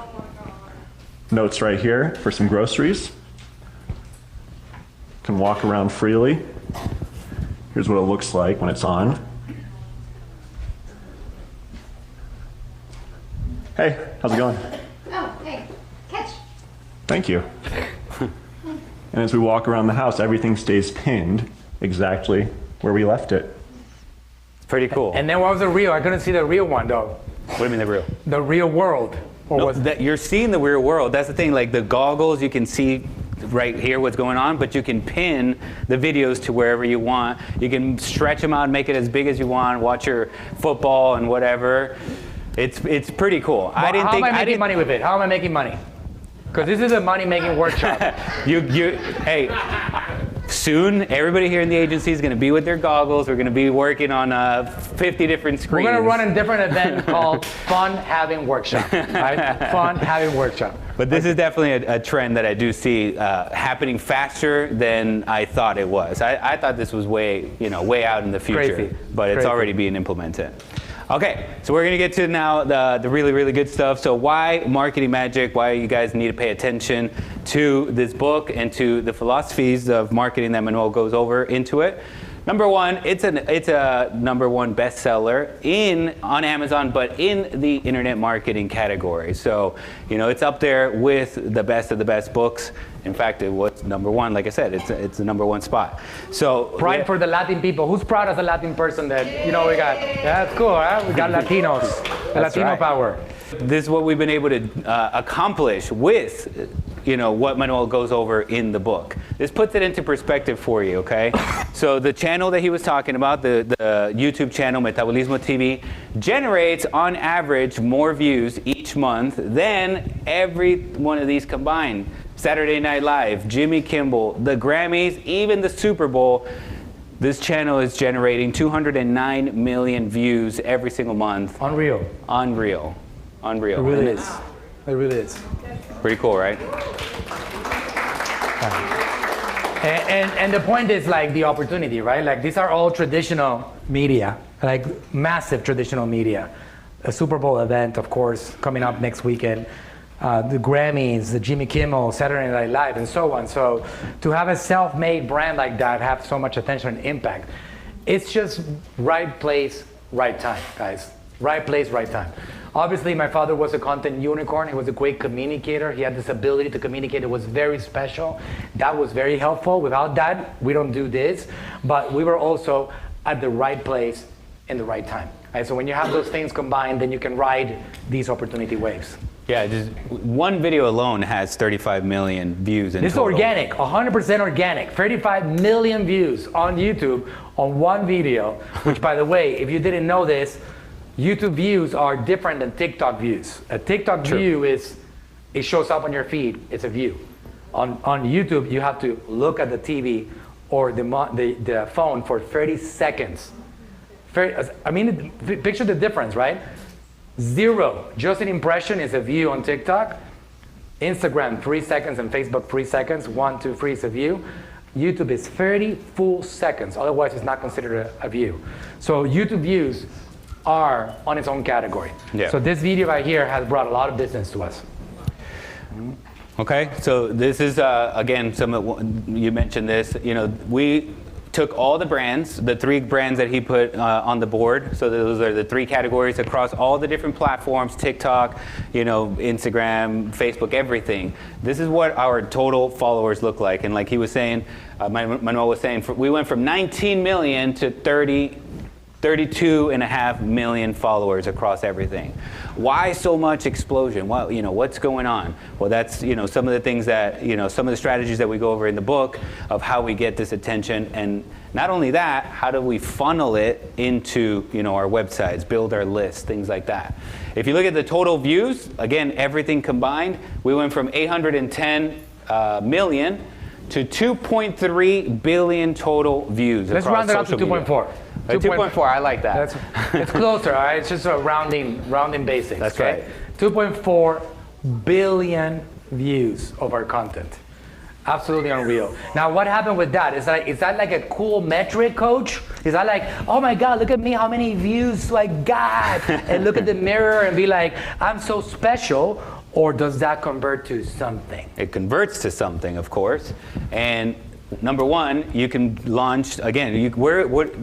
Notes right here for some groceries. Can walk around freely. Here's what it looks like when it's on. Hey, how's it going? Oh, hey, catch. Thank you. And as we walk around the house, everything stays pinned exactly where we left it. It's pretty cool. And then what was the real? I couldn't see the real one though. What do you mean the real? The real world. Or No, was that you're seeing the real world. That's the thing. Like the goggles, you can see right here what's going on, but you can pin the videos to wherever you want. You can stretch them out and make it as big as you want. Watch your football and whatever. It's pretty cool. How am I making money with it? How am I making money? Because this is a money-making workshop. Hey, soon everybody here in the agency is going to be with their goggles. We're going to be working on 50 different screens. We're going to run a different event called Fun Having Workshop. Right? Fun Having Workshop. But this is definitely a trend that I do see happening faster than I thought it was. I thought this was way out in the future, Crazy. but it's already being implemented. Okay, so we're gonna get to now the really, really good stuff. So why marketing magic? Why you guys need to pay attention to this book and to the philosophies of marketing that Manuel goes over into it. Number one, it's a #1 bestseller on Amazon, but in the internet marketing category. So, it's up there with the best of the best books. In fact, it was #1. Like I said, it's the #1 spot. So pride for the Latin people. Who's proud as a Latin person that we got? Yeah, that's cool, huh? We got Latinos, Latino power. This is what we've been able to accomplish with what Manuel goes over in the book. This puts it into perspective for you, okay? So the channel that he was talking about, the YouTube channel Metabolismo TV, generates on average more views each month than every one of these combined. Saturday Night Live, Jimmy Kimmel, the Grammys, even the Super Bowl. This channel is generating 209 million views every single month. Unreal. It really is. It really is. Pretty cool, right? And the point is like the opportunity, right? Like these are all traditional media, like massive traditional media. A Super Bowl event, of course, coming up next weekend. The Grammys, the Jimmy Kimmel, Saturday Night Live, and so on. So to have a self-made brand like that have so much attention and impact, it's just right place, right time, guys. Right place, right time. Obviously, my father was a content unicorn. He was a great communicator. He had this ability to communicate. It was very special. That was very helpful. Without that, we don't do this. But we were also at the right place in the right time. Right? So when you have those things combined, then you can ride these opportunity waves. Yeah, just one video alone has 35 million views in This total. is organic, 100% organic. 35 million views on YouTube on one video, which by the way, if you didn't know this, YouTube views are different than TikTok views. A TikTok view is, it shows up on your feed, it's a view. On YouTube, you have to look at the TV or the phone for 30 seconds. Picture the difference, right? 0, just an impression is a view on TikTok. Instagram, 3 seconds, and Facebook, 3 seconds. 1, 2, 3 is a view. YouTube is 30 full seconds, otherwise it's not considered a view. So YouTube views are on its own category. Yeah. So this video right here has brought a lot of business to us. Okay, so this is, again, you mentioned this, we took all the brands, the 3 brands that he put on the board. So those are the 3 categories across all the different platforms, TikTok, Instagram, Facebook, everything. This is what our total followers look like. And like he was saying, Manuel was saying, we went from 19 million to 30 32.5 million followers across everything. Why so much explosion? Well, what's going on? Well, that's, some of the things that, some of the strategies that we go over in the book of how we get this attention. And not only that, how do we funnel it into, our websites, build our lists, things like that. If you look at the total views, again, everything combined, we went from 810 million to 2.3 billion total views. Let's round it up to 2.4. 2.4, I like that. It's closer, all right? It's just a rounding basics. That's okay? Right. 2.4 billion views of our content. Absolutely unreal. Now, what happened with that? Is that like a cool metric, coach? Is that like, oh my God, look at me, how many views do I got? And look at the mirror and be like, I'm so special? Or does that convert to something? It converts to something, of course. And number one, you can launch, again,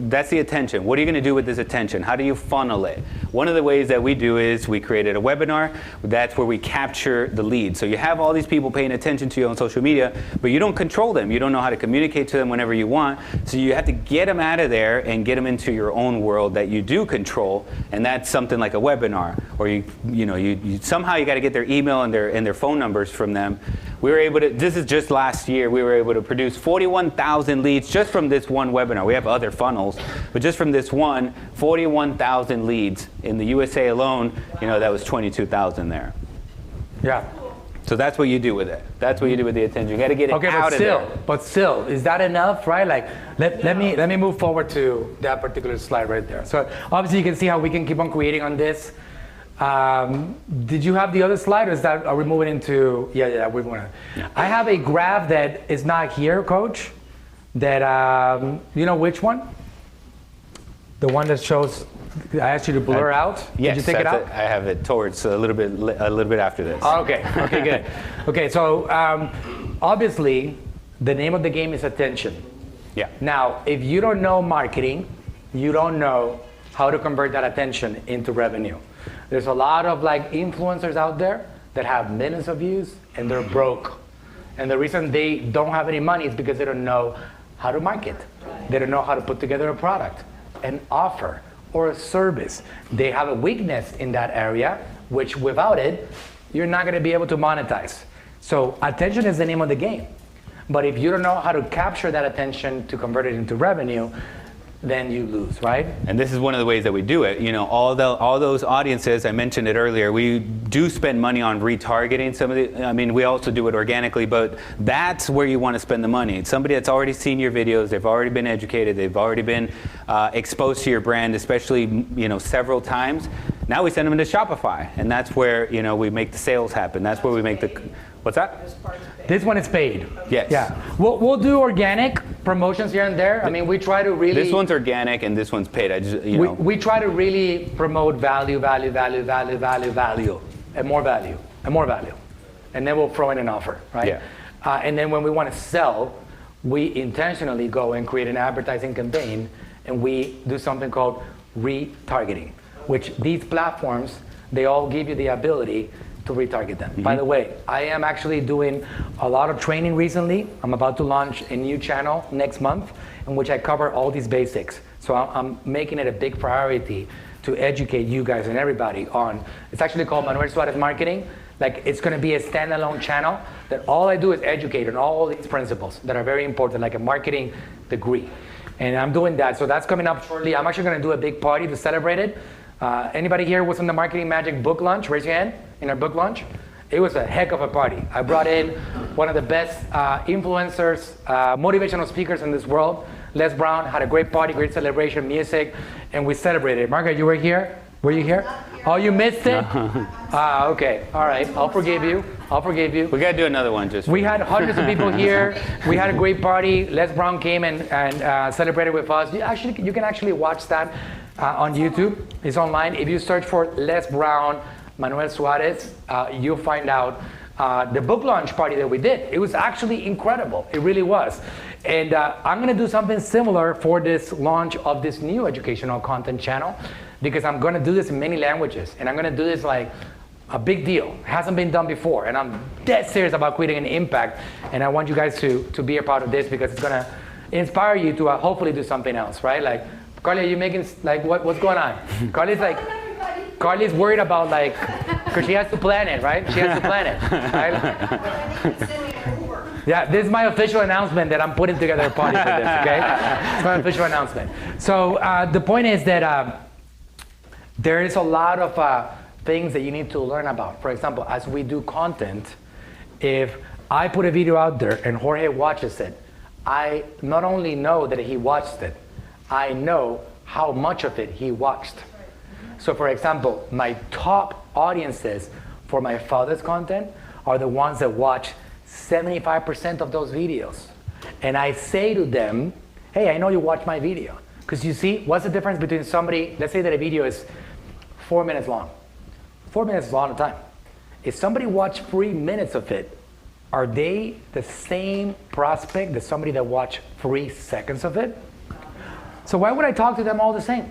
that's the attention. What are you going to do with this attention? How do you funnel it? One of the ways that we do is we created a webinar. That's where we capture the lead. So you have all these people paying attention to you on social media, but you don't control them. You don't know how to communicate to them whenever you want. So you have to get them out of there and get them into your own world that you do control. And that's something like a webinar. Or you somehow you got to get their email and their phone numbers from them. We were able to, this is just last year, we were able to produce 41,000 leads just from this one webinar. We have other funnels, but just from this one, 41,000 leads. In the USA alone, that was 22,000 there. Yeah. So that's what you do with it. That's what you do with the attention. You got to get it out of there. But still, is that enough, right? Like, let me move forward to that particular slide right there. So obviously you can see how we can keep on creating on this. Did you have the other slide, or are we moving into? Yeah, we want to. Yeah. I have a graph that is not here, Coach. That you know which one? The one that shows. I asked you to blur out. Yes, did you take it out? I have it towards a little bit after this. Okay. Okay. Good. Okay. So obviously, the name of the game is attention. Yeah. Now, if you don't know marketing, you don't know how to convert that attention into revenue. There's a lot of influencers out there that have millions of views and they're broke. And the reason they don't have any money is because they don't know how to market. They don't know how to put together a product, an offer, or a service. They have a weakness in that area, which without it, you're not going to be able to monetize. So attention is the name of the game. But if you don't know how to capture that attention to convert it into revenue, then you lose, right? And this is one of the ways that we do it. All those audiences, I mentioned it earlier, we do spend money on retargeting some of the, we also do it organically, but that's where you want to spend the money. It's somebody that's already seen your videos, they've already been educated, they've already been exposed to your brand, especially, several times. Now we send them into Shopify, and that's where, we make the sales happen. That's where we make the, what's that? This one is paid. Yes. Yeah. We'll do organic promotions here and there. We try to really. This one's organic and this one's paid. We try to really promote value, and more value, and more value. And then we'll throw in an offer, right? Yeah. And then when we want to sell, we intentionally go and create an advertising campaign, and we do something called retargeting, which these platforms, they all give you the ability to retarget them. Mm-hmm. By the way, I am actually doing a lot of training recently. I'm about to launch a new channel next month in which I cover all these basics. So I'm making it a big priority to educate you guys and everybody on, it's actually called Manuel Suarez Marketing. It's gonna be a standalone channel that all I do is educate on all these principles that are very important, like a marketing degree. And I'm doing that, so that's coming up shortly. I'm actually gonna do a big party to celebrate it. Anybody here was in the Marketing Magic book launch? Raise your hand. In our book launch. It was a heck of a party. I brought in one of the best influencers, motivational speakers in this world. Les Brown had a great party, great celebration, music, and we celebrated. Margaret, you were here? Were you here? Oh, you missed it? Okay. All right. I'll forgive you. We got to do another one. We had hundreds of people here. We had a great party. Les Brown came and celebrated with us. You can actually watch that on YouTube. It's online. If you search for Les Brown, Manuel Suarez, you'll find out the book launch party that we did. It was actually incredible. It really was. And I'm going to do something similar for this launch of this new educational content channel, because I'm going to do this in many languages. And I'm going to do this like a big deal. It hasn't been done before. And I'm dead serious about creating an impact. And I want you guys to be a part of this, because it's going to inspire you to hopefully do something else, right? Like Carly, are you making, like, what's going on? Carly's like, Carly's worried about, like, because she has to plan it, right? She has to plan it, right? Yeah, this is my official announcement that I'm putting together a party for this, okay? It's my official announcement. So the point is that there is a lot of things that you need to learn about. For example, as we do content, if I put a video out there and Jorge watches it, I not only know that he watched it, I know how much of it he watched. So for example, my top audiences for my father's content are the ones that watch 75% of those videos. And I say to them, hey, I know you watched my video. Because you see, what's the difference between somebody, let's say that a video is 4 minutes long. 4 minutes is a lot of time. If somebody watched 3 minutes of it, are they the same prospect as somebody that watched 3 seconds of it? So why would I talk to them all the same?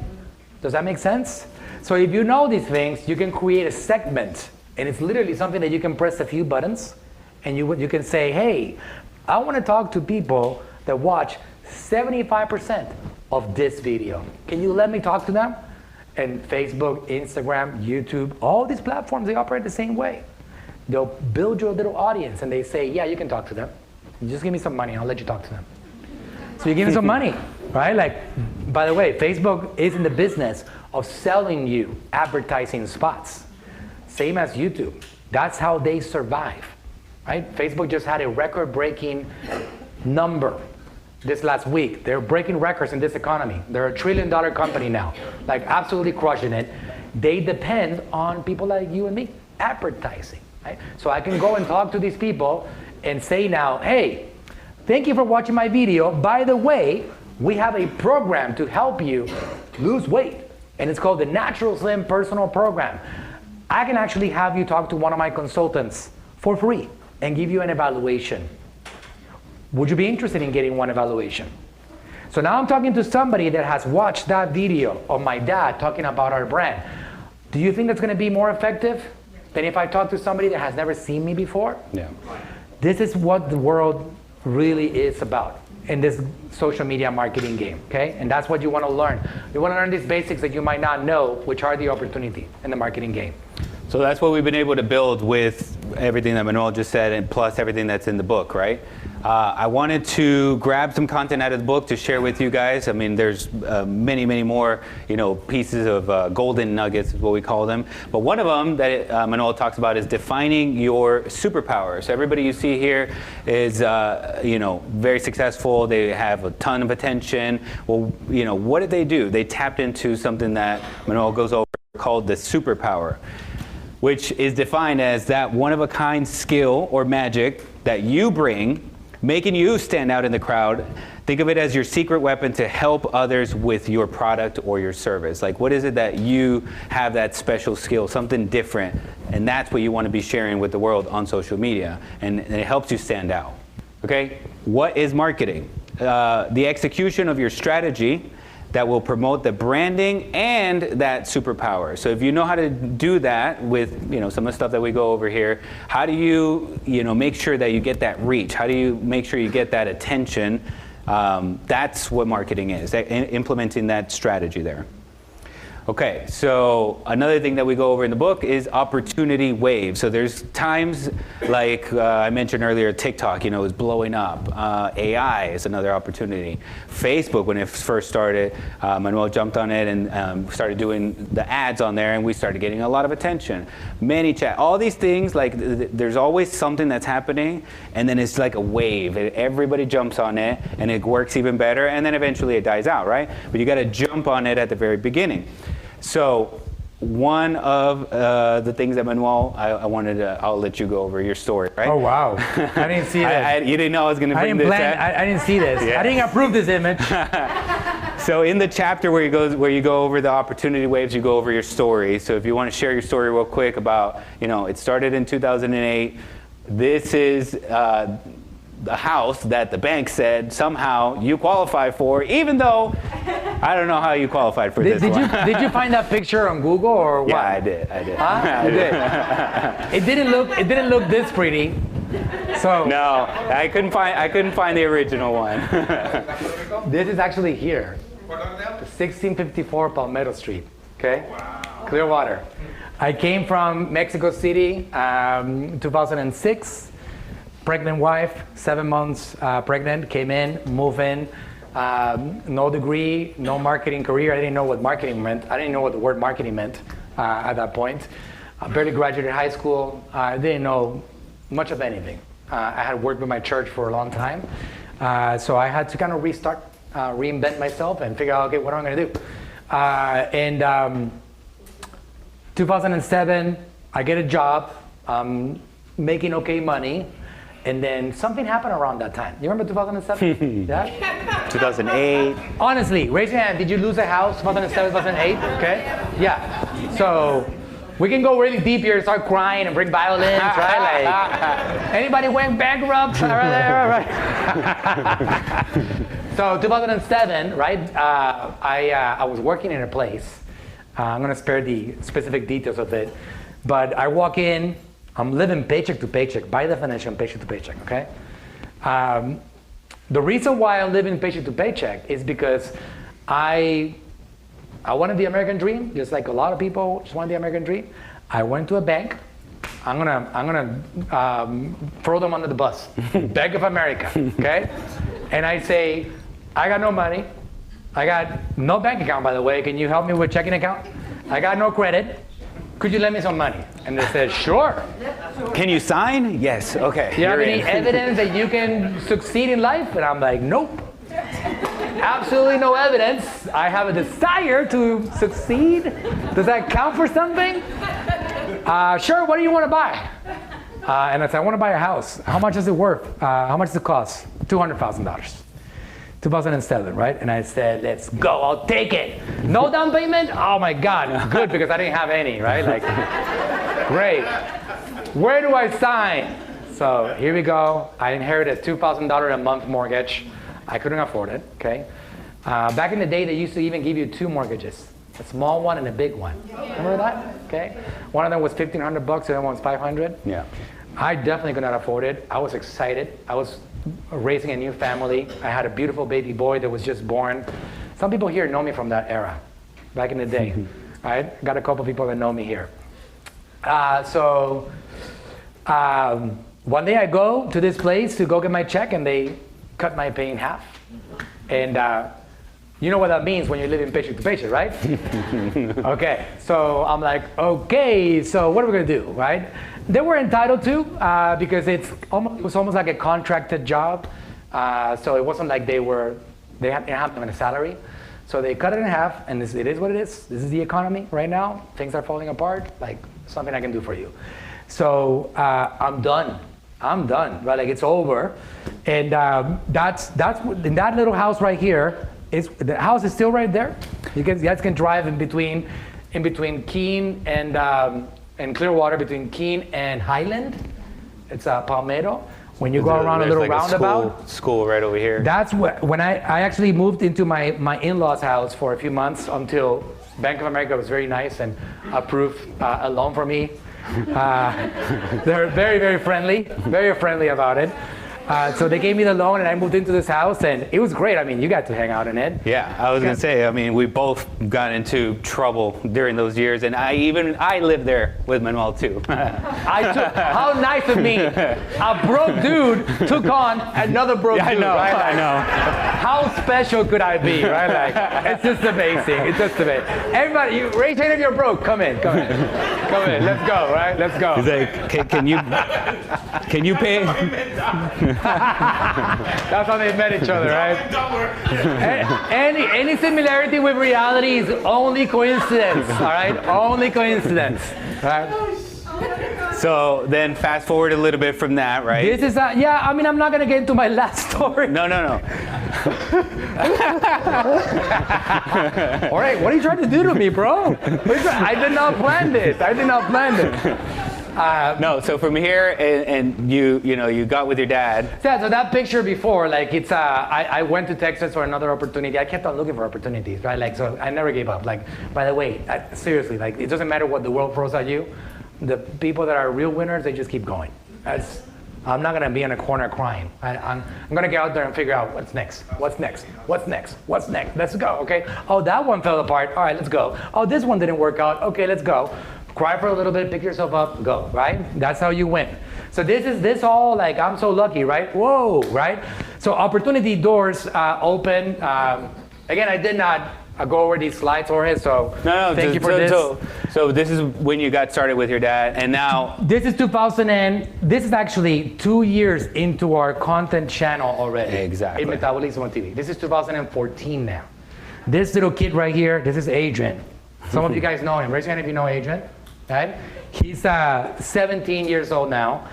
Does that make sense? So if you know these things, you can create a segment. And it's literally something that you can press a few buttons and you can say, hey, I want to talk to people that watch 75% of this video. Can you let me talk to them? And Facebook, Instagram, YouTube, all these platforms, they operate the same way. They'll build you a little audience and they say, yeah, you can talk to them. You just give me some money and I'll let you talk to them. So you give me some money, right? Like, by the way, Facebook is in the business of selling you advertising spots. Same as YouTube. That's how they survive, right? Facebook just had a record-breaking number this last week. They're breaking records in this economy. They're $1 trillion company now, like absolutely crushing it. They depend on people like you and me, advertising, right? So I can go and talk to these people and say now, hey, thank you for watching my video. By the way, we have a program to help you lose weight, and it's called the Natural Slim Personal Program. I can actually have you talk to one of my consultants for free and give you an evaluation. Would you be interested in getting one evaluation? So now I'm talking to somebody that has watched that video of my dad talking about our brand. Do you think that's going to be more effective than if I talk to somebody that has never seen me before? Yeah. This is what the world really is about in this social media marketing game, okay? And that's what you want to learn. You want to learn these basics that you might not know, which are the opportunity in the marketing game. So that's what we've been able to build with everything that Manuel just said, and plus everything that's in the book, right? I wanted to grab some content out of the book to share with you guys. I mean, there's many, many more, pieces of golden nuggets, is what we call them. But one of them that Manuel talks about is defining your superpower. So everybody you see here is, very successful. They have a ton of attention. Well, what did they do? They tapped into something that Manuel goes over called the superpower, which is defined as that one-of-a-kind skill or magic that you bring, making you stand out in the crowd. Think of it as your secret weapon to help others with your product or your service. Like, what is it that you have that special skill, something different, and that's what you want to be sharing with the world on social media, and it helps you stand out. Okay? What is marketing? The execution of your strategy that will promote the branding and that superpower. So if you know how to do that with some of the stuff that we go over here, how do you make sure that you get that reach? How do you make sure you get that attention? That's what marketing is, implementing that strategy there. Okay, so another thing that we go over in the book is opportunity waves. So there's times like I mentioned earlier, TikTok, is blowing up. AI is another opportunity. Facebook, when it first started, Manuel jumped on it and started doing the ads on there, and we started getting a lot of attention. ManyChat, all these things, like there's always something that's happening, and then it's like a wave. Everybody jumps on it, and it works even better, and then eventually it dies out, right? But you got to jump on it at the very beginning. So one of the things that Manuel, I'll let you go over your story, right? Oh, wow. I didn't see that. You didn't know I was going to bring this up? I didn't see this. Yeah. I didn't approve this image. So in the chapter where you go over the opportunity waves, you go over your story. So if you want to share your story real quick about, it started in 2008. This is the house that the bank said somehow you qualify for, even though I don't know how you qualified for this one. Did you find that picture on Google or what? Yeah, I did. Huh? You did. It didn't look this pretty. So no, I couldn't find the original one. This is actually here. The 1654 Palmetto Street, okay? Wow. Clearwater. I came from Mexico City, 2006, pregnant wife, 7 months pregnant, came in, moved in, no degree, no marketing career. I didn't know what marketing meant. I didn't know what the word marketing meant at that point. I barely graduated high school. I didn't know much of anything. I had worked with my church for a long time. So I had to kind of restart, reinvent myself and figure out, okay, what am I going to do? And 2007, I get a job, making okay money, and then something happened around that time. You remember 2007? Yeah? 2008. Honestly, raise your hand. Did you lose a house 2007, 2008? Okay? Yeah. So we can go really deep here and start crying and bring violence, right? Like, anybody went bankrupt? All right. So 2007, right? I was working in a place. I'm going to spare the specific details of it. But I walk in, I'm living paycheck to paycheck, by definition, paycheck to paycheck, okay? The reason why I'm living paycheck to paycheck is because I wanted the American dream, just like a lot of people just want the American dream. I went to a bank. I'm gonna throw them under the bus. Bank of America, okay? And I say, I got no money. I got no bank account, by the way. Can you help me with checking account? I got no credit. Could you lend me some money? And they said, sure. Can you sign? Yes, okay. Do you have any evidence that you can succeed in life? And I'm like, nope. Absolutely no evidence. I have a desire to succeed. Does that count for something? Sure, what do you want to buy? And I said, I want to buy a house. How much is it worth? How much does it cost? $200,000. 2007, right? And I said, let's go, I'll take it. No down payment? Oh my God, good, because I didn't have any, right? Like, great. Where do I sign? So here we go. I inherited a $2,000 a month mortgage. I couldn't afford it, okay? Back in the day, they used to even give you 2 mortgages, a small one and a big one. Remember that? Okay. One of them was $1,500, the other one was $500. Yeah. I definitely could not afford it. I was excited. I was raising a new family. I had a beautiful baby boy that was just born. Some people here know me from that era, back in the day. Right? Got a couple people that know me here. One day I go to this place to go get my check, and they cut my pay in half. And you know what that means when you're living paycheck to paycheck, right? Okay, so I'm like, okay, so what are we gonna do, right? They were entitled to, because it was almost like a contracted job. So it wasn't like they didn't have a salary. So they cut it in half, and it is what it is. This is the economy right now. Things are falling apart, like something I can do for you. So I'm done, right? Like it's over. And that's in that little house right here, the house is still right there. You guys can drive in between Keene and Clearwater, between Keene and Highland. It's Palmetto. When you go around a little like roundabout. School right over here. That's when I actually moved into my in-laws' house for a few months until Bank of America was very nice and approved a loan for me. They're very, very friendly about it. So they gave me the loan, and I moved into this house, and it was great. I mean, you got to hang out in it. Yeah, I was gonna say. I mean, we both got into trouble during those years, and I lived there with Manuel too. How nice of me! A broke dude took on another broke dude. Right? I know. How special could I be? Right? Like, it's just amazing. It's just amazing. Everybody, you raise your hand if you're broke. Come in. Let's go. Right? Let's go. He's like, can you pay? That's how they met each other, right? Any similarity with reality is only coincidence, all right? Only coincidence, right? So then fast forward a little bit from that, right? This is, I mean, I'm not going to get into my last story. No. All right, what are you trying to do to me, bro? I did not plan this. No, so from here, and you got with your dad. Yeah, so that picture before, like it's, I went to Texas for another opportunity. I kept on looking for opportunities, right? Like, so I never gave up. Like, by the way, seriously, like it doesn't matter what the world throws at you. The people that are real winners, they just keep going. I'm not gonna be in a corner crying. I'm gonna get out there and figure out what's next, what's next, what's next, what's next. Let's go, okay? Oh, that one fell apart. All right, let's go. Oh, this one didn't work out. Okay, let's go. Cry for a little bit, pick yourself up, go, right? That's how you win. So this all like, I'm so lucky, right? Whoa, right? So opportunity doors open. Again, I did not go over these slides, Jorge, so thank you for this. So this is when you got started with your dad, and now... This is 2000, and this is actually 2 years into our content channel already. Exactly. In Metabolism TV. This is 2014 now. This little kid right here, this is Adrian. Some of you guys know him. Raise your hand if you know Adrian. Right? He's 17 years old now.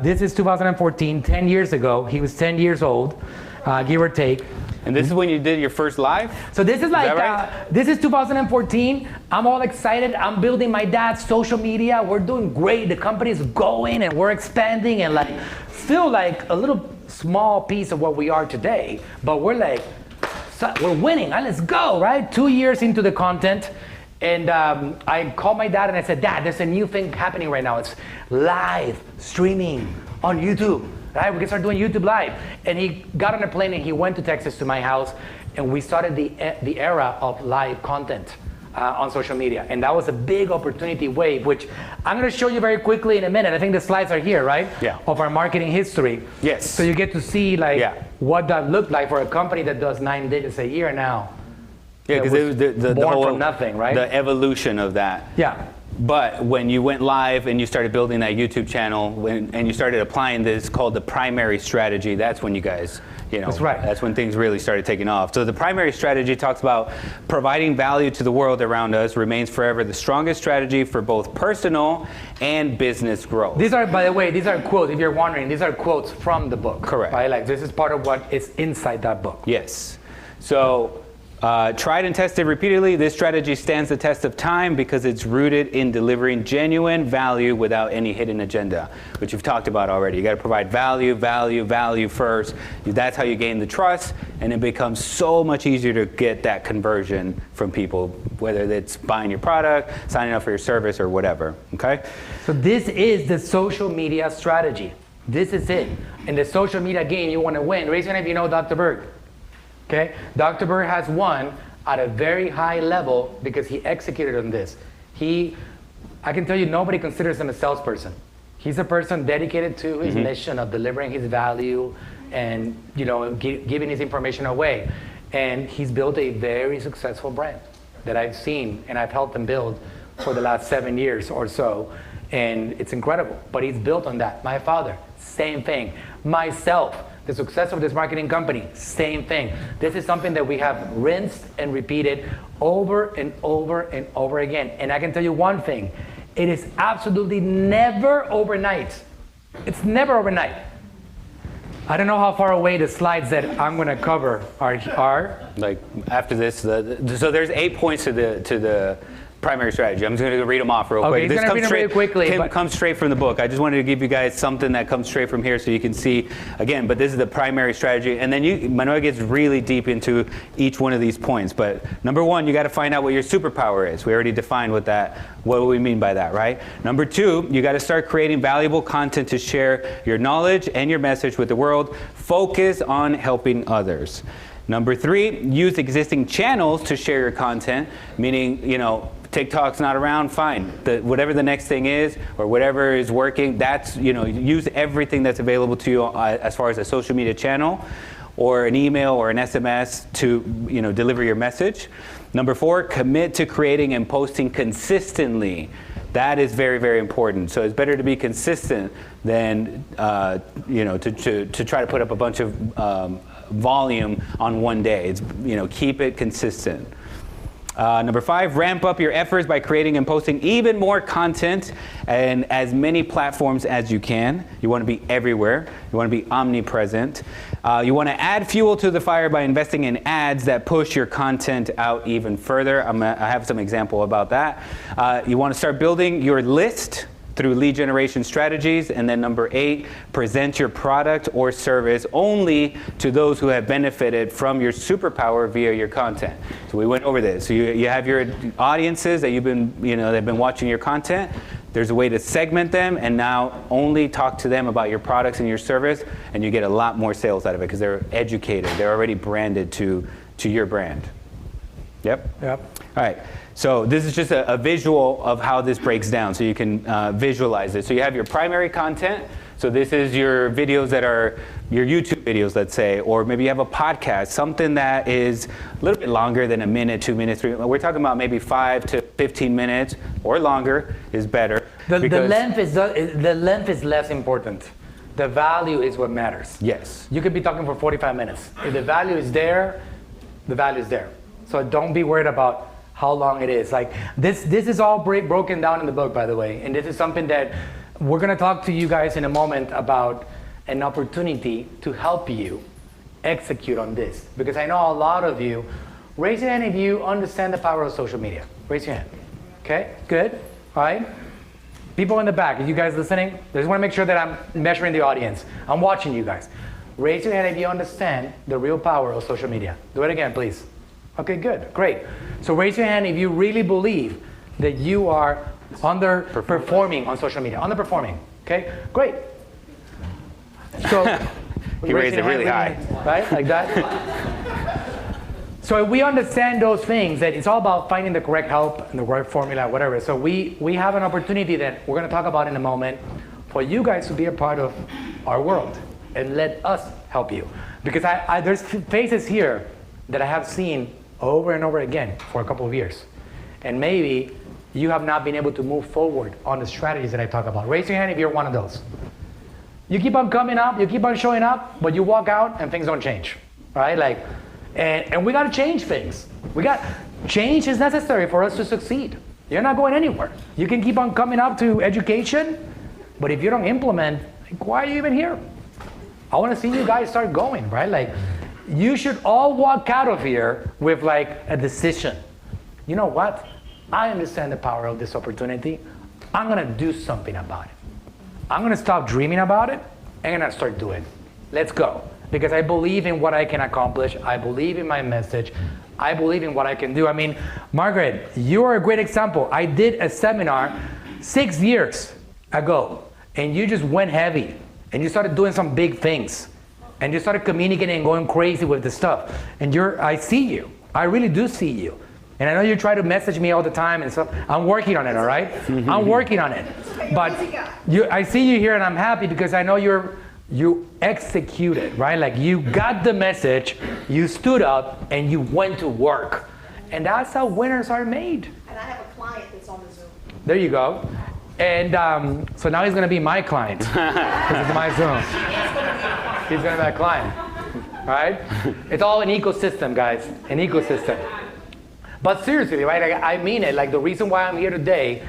This is 2014, 10 years ago. He was 10 years old, give or take. And this is when you did your first live? So this is like, right? This is 2014. I'm all excited. I'm building my dad's social media. We're doing great. The company's going and we're expanding and like, still like a little small piece of what we are today. But we're like, we're winning. Let's go, right? 2 years into the content. And I called my dad and I said, Dad, there's a new thing happening right now. It's live streaming on YouTube. Right? We can start doing YouTube Live. And he got on a plane and he went to Texas to my house, and we started the era of live content on social media. And that was a big opportunity wave, which I'm going to show you very quickly in a minute. I think the slides are here, right? Yeah. Of our marketing history. Yes. So you get to see like what that looked like for a company that does 9 digits a year now. Yeah, because it was the born whole, from nothing, right? The evolution of that. Yeah. But when you went live and you started building that YouTube channel and you started applying this called the primary strategy, that's when you guys, that's right. That's when things really started taking off. So the primary strategy talks about providing value to the world around us remains forever the strongest strategy for both personal and business growth. These are, by the way, these are quotes. If you're wondering, these are quotes from the book. Correct. Right? Like this is part of what is inside that book. Yes. So tried and tested repeatedly, this strategy stands the test of time because it's rooted in delivering genuine value without any hidden agenda, which you've talked about already. You got to provide value, value, value first. That's how you gain the trust, and it becomes so much easier to get that conversion from people, whether it's buying your product, signing up for your service, or whatever. Okay? So this is the social media strategy. This is it. In the social media game, you want to win. Raise your hand if you know Dr. Berg. Okay, Dr. Berg has won at a very high level because he executed on this. I can tell you, nobody considers him a salesperson. He's a person dedicated to his mission of delivering his value and giving his information away. And he's built a very successful brand that I've seen and I've helped him build for the last 7 years or so. And it's incredible, but he's built on that. My father, same thing. Myself, the success of this marketing company, same thing. This is something that we have rinsed and repeated over and over and over again. And I can tell you one thing, it is absolutely never overnight. It's never overnight. I don't know how far away the slides that I'm going to cover are. Like after this, so there's 8 points to the primary strategy. I'm just going to read them off real quick. He's going to read them really quickly. Comes straight from the book. I just wanted to give you guys something that comes straight from here so you can see, again, but this is the primary strategy. And then Manuel gets really deep into each one of these points. But number one, you got to find out what your superpower is. We already defined what we mean by that, right? Number two, you got to start creating valuable content to share your knowledge and your message with the world. Focus on helping others. Number three, use existing channels to share your content, meaning, TikTok's not around, fine. Whatever the next thing is, or whatever is working, that's, use everything that's available to you as far as a social media channel, or an email or an SMS to, deliver your message. Number four, commit to creating and posting consistently. That is very, very important. So it's better to be consistent than, to try to put up a bunch of volume on one day. It's, keep it consistent. Number five, ramp up your efforts by creating and posting even more content and as many platforms as you can. You want to be everywhere. You want to be omnipresent. You want to add fuel to the fire by investing in ads that push your content out even further. I have some example about that. You want to start building your list through lead generation strategies. And then number 8, present your product or service only to those who have benefited from your superpower via your content. So we went over this. So you have your audiences that you've been, they've been watching your content. there's a way to segment them and now only talk to them about your products and your service, and you get a lot more sales out of it because they're educated. They're already branded to your brand. Yep? Yep. All right. So this is just a visual of how this breaks down so you can visualize it. So you have your primary content. So this is your videos that are your YouTube videos, let's say, or maybe you have a podcast, something that is a little bit longer than a minute, 2 minutes, 3. We're talking about maybe 5 to 15 minutes or longer is better. The length is less important. The value is what matters. Yes. You could be talking for 45 minutes. If the value is there, the value is there. So don't be worried about how long it is. Like this is all broken down in the book, by the way. And this is something that we're going to talk to you guys in a moment about an opportunity to help you execute on this. Because I know a lot of you, raise your hand if you understand the power of social media. Raise your hand. Okay, good. All right. People in the back, are you guys listening? I just want to make sure that I'm measuring the audience. I'm watching you guys. Raise your hand if you understand the real power of social media. Do it again, please. Okay, good, great. So raise your hand if you really believe that you are underperforming on social media. Underperforming, okay? Great. So he raised it really high. Right, like that. So if we understand those things, that it's all about finding the correct help and the right formula, whatever. So we have an opportunity that we're gonna talk about in a moment for you guys to be a part of our world and let us help you. Because there's faces here that I have seen over and over again for a couple of years. And maybe you have not been able to move forward on the strategies that I talk about. Raise your hand if you're one of those. You keep on coming up, you keep on showing up, but you walk out and things don't change, right? Like, and we gotta change things. Change is necessary for us to succeed. You're not going anywhere. You can keep on coming up to education, but if you don't implement, like, why are you even here? I wanna see you guys start going, right? Like, you should all walk out of here with like a decision. You know what? I understand the power of this opportunity. I'm gonna do something about it. I'm gonna stop dreaming about it and I'm gonna start doing it. Let's go. Because I believe in what I can accomplish. I believe in my message. I believe in what I can do. I mean, Margaret, you are a great example. I did a seminar 6 years ago and you just went heavy and you started doing some big things. And you started communicating and going crazy with the stuff. And I see you. I really do see you. And I know you try to message me all the time and stuff. I'm working on it, all right? I'm working on it. But I see you here and I'm happy because I know you executed, right? Like you got the message, you stood up, and you went to work. And that's how winners are made. And I have a client that's on the Zoom. There you go. And so now he's going to be my client because it's my Zoom. He's going to be my client, right? It's all an ecosystem, guys, an ecosystem. But seriously, right, I mean it. Like the reason why I'm here today,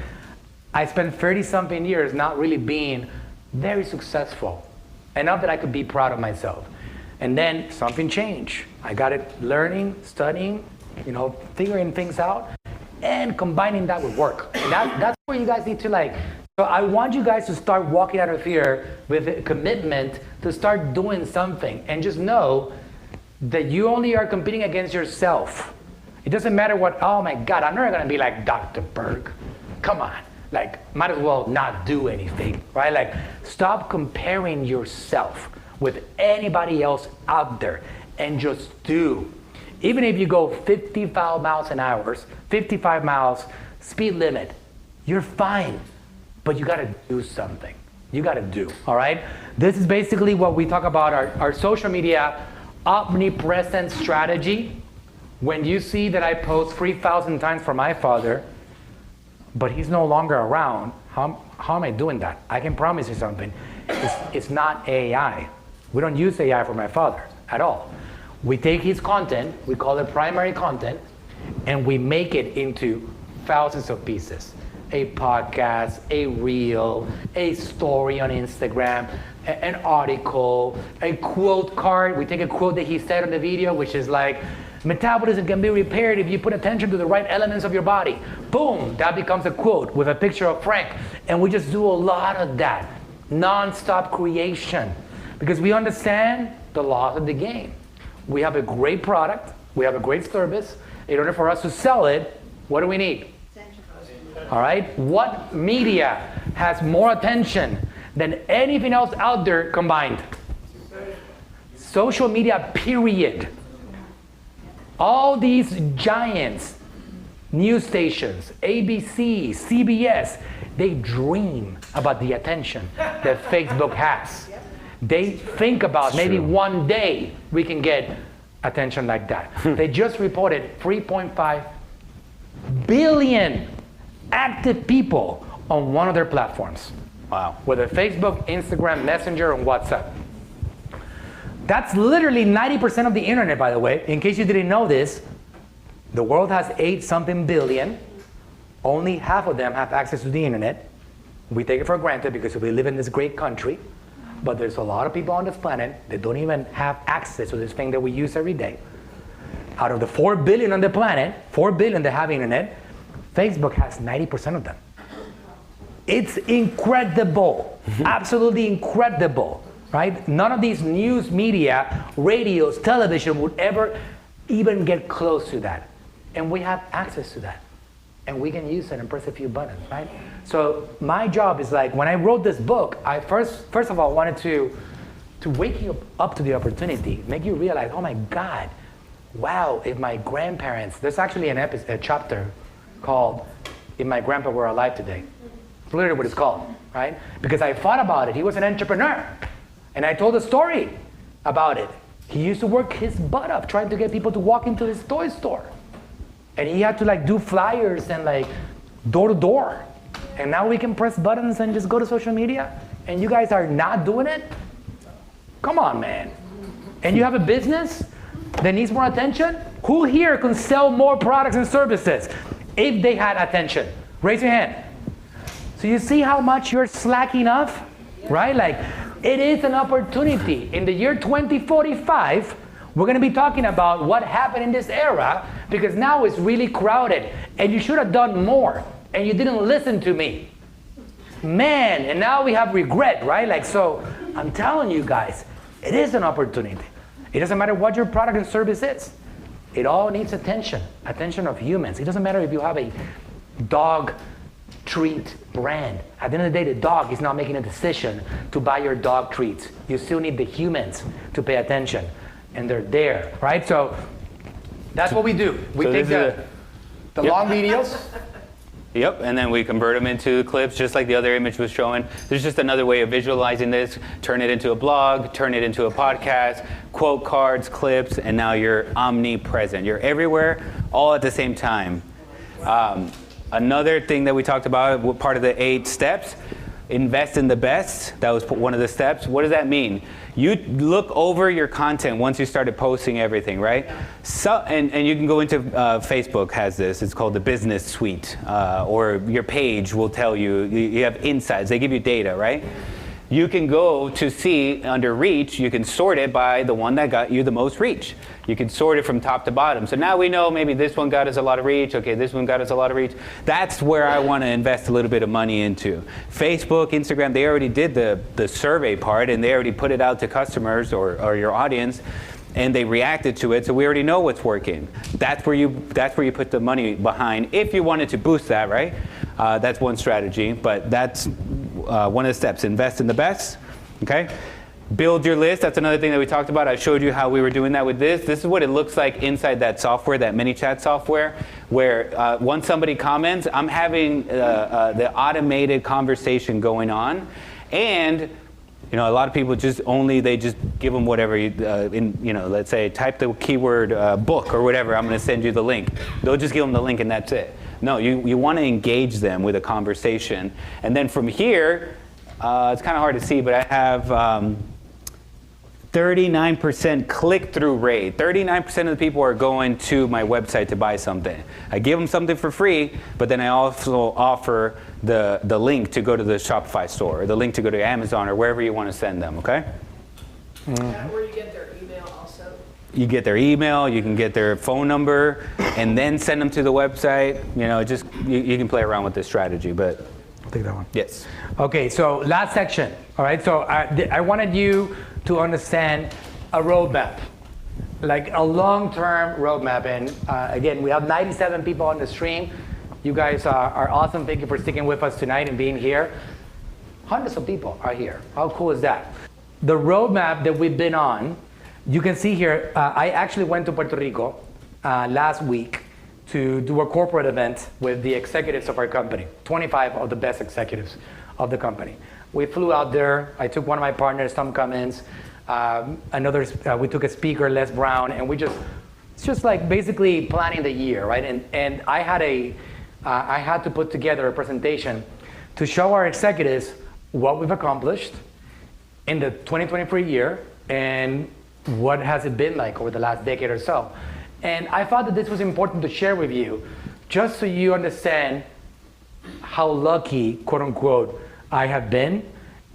I spent 30-something years not really being very successful, enough that I could be proud of myself. And then something changed. I got it learning, studying, figuring things out, and combining that with work. And that's where you guys need to so I want you guys to start walking out of here with a commitment to start doing something. And just know that you only are competing against yourself. It doesn't matter oh my God, I'm never gonna be like Dr. Berg. Come on, might as well not do anything, right? Stop comparing yourself with anybody else out there and just do. Even if you go 55 miles an hour, 55 miles, speed limit, you're fine. But you gotta do something. You gotta do, all right? This is basically what we talk about, our social media omnipresent strategy. When you see that I post 3,000 times for my father, but he's no longer around, how am I doing that? I can promise you something. It's not AI. We don't use AI for my father at all. We take his content, we call it primary content, and we make it into thousands of pieces. A podcast, a reel, a story on Instagram, an article, a quote card. We take a quote that he said on the video, which is like, metabolism can be repaired if you put attention to the right elements of your body. Boom, that becomes a quote with a picture of Frank. And we just do a lot of that, non-stop creation, because we understand the laws of the game. We have a great product, we have a great service. In order for us to sell it, what do we need? All right, what media has more attention than anything else out there combined. Social media, period. All these giants, news stations, ABC, CBS, they dream about the attention that Facebook has. They think about maybe one day we can get attention like that. They just reported 3.5 billion active people on one of their platforms. Wow. Whether Facebook, Instagram, Messenger, and WhatsApp. That's literally 90% of the internet, by the way. In case you didn't know this, the world has 8-something billion. Only half of them have access to the internet. We take it for granted because we live in this great country. But there's a lot of people on this planet that don't even have access to this thing that we use every day. Out of the 4 billion on the planet, 4 billion that have internet, Facebook has 90% of them. It's incredible, absolutely incredible, right? None of these news media, radios, television would ever even get close to that. And we have access to that. And we can use it and press a few buttons, right? So my job is like, when I wrote this book, I first of all wanted to wake you up to the opportunity, make you realize, oh my God, wow, if my grandparents, there's actually a chapter called If My Grandpa Were Alive Today. It's literally what it's called, right? Because I thought about it. He was an entrepreneur. And I told a story about it. He used to work his butt off trying to get people to walk into his toy store. And he had to like do flyers and like door to door. And now we can press buttons and just go to social media. And you guys are not doing it? Come on, man. And you have a business that needs more attention? Who here can sell more products and services if they had attention? Raise your hand. So you see how much you're slacking off, right? Like, it is an opportunity. In the year 2045, we're going to be talking about what happened in this era, because now it's really crowded, and you should have done more, and you didn't listen to me. Man, and now we have regret, right? Like, so I'm telling you guys, it is an opportunity. It doesn't matter what your product and service is. It all needs attention of humans. It doesn't matter if you have a dog treat brand. At the end of the day, the dog is not making a decision to buy your dog treats. You still need the humans to pay attention. And they're there, right? So that's what we do. We take the long videos. Yep, and then we convert them into clips, just like the other image was showing. There's just another way of visualizing this. Turn it into a blog, turn it into a podcast, quote cards, clips, and now you're omnipresent. You're everywhere, all at the same time. Another thing that we talked about, part of the 8 steps, invest in the best. That was one of the steps. What does that mean? You look over your content once you started posting everything, right? So, and you can go into, Facebook has this, it's called the business suite, or your page will tell you, you have insights, they give you data, right? You can go to see under reach, you can sort it by the one that got you the most reach. You can sort it from top to bottom. So now we know maybe this one got us a lot of reach, okay, this one got us a lot of reach. That's where I want to invest a little bit of money into. Facebook, Instagram, they already did the survey part, and they already put it out to customers or your audience, and they reacted to it, so we already know what's working. That's where you put the money behind if you wanted to boost that, right? That's one strategy, but that's one of the steps. Invest in the best, okay? Build your list. That's another thing that we talked about. I showed you how we were doing that with this. This is what it looks like inside that software, that ManyChat software, where once somebody comments, I'm having the automated conversation going on, and you know, a lot of people they just give them whatever, let's say type the keyword book or whatever, I'm going to send you the link. They'll just give them the link and that's it. No, you want to engage them with a conversation. And then from here, it's kind of hard to see, but I have 39% click-through rate. 39% of the people are going to my website to buy something. I give them something for free, but then I also offer the link to go to the Shopify store, or the link to go to Amazon, or wherever you want to send them, okay? Where you get their email also? You get their email, you can get their phone number, and then send them to the website. You know, you can play around with this strategy, but... I'll take that one. Yes. Okay, so last section, all right? So I wanted you to understand a roadmap, like a long-term roadmap. And again, we have 97 people on the stream. You guys are awesome. Thank you for sticking with us tonight and being here. Hundreds of people are here. How cool is that? The roadmap that we've been on, you can see here, I actually went to Puerto Rico last week to do a corporate event with the executives of our company, 25 of the best executives of the company. We flew out there. I took one of my partners, Tom Cummins, we took a speaker, Les Brown, and it's just like basically planning the year, right? And I had to put together a presentation to show our executives what we've accomplished in the 2023 year and what has it been like over the last decade or so. And I thought that this was important to share with you, just so you understand how lucky, quote unquote, I have been,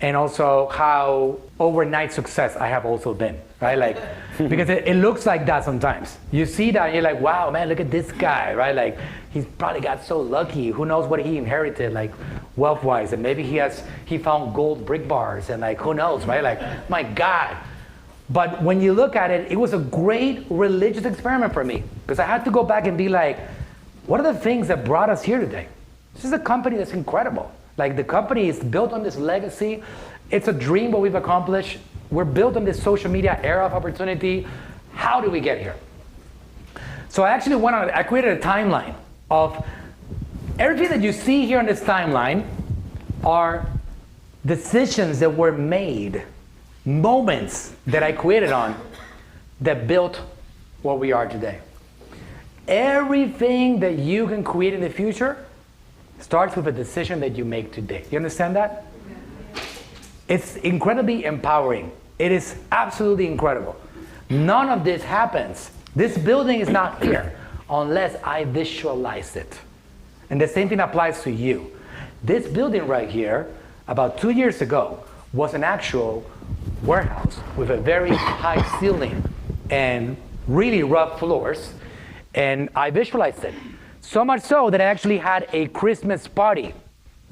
and also how overnight success I have also been, right? Like, because it looks like that sometimes. You see that and you're like, wow, man, look at this guy, right? Like, he's probably got so lucky. Who knows what he inherited, like, wealth-wise, and maybe he found gold brick bars, and like, who knows, right? Like, my God. But when you look at it, it was a great religious experiment for me, because I had to go back and be like, what are the things that brought us here today? This is a company that's incredible. Like, the company is built on this legacy. It's a dream what we've accomplished. We're built on this social media era of opportunity. How did we get here? So I actually I created a timeline of everything that you see here on this timeline are decisions that were made, moments that I created on that built what we are today. Everything that you can create in the future starts with a decision that you make today. You understand that? It's incredibly empowering. It is absolutely incredible. None of this happens. This building is not here unless I visualize it. And the same thing applies to you. This building right here, about 2 years ago, was an actual warehouse with a very high ceiling and really rough floors. And I visualized it. So much so that I actually had a Christmas party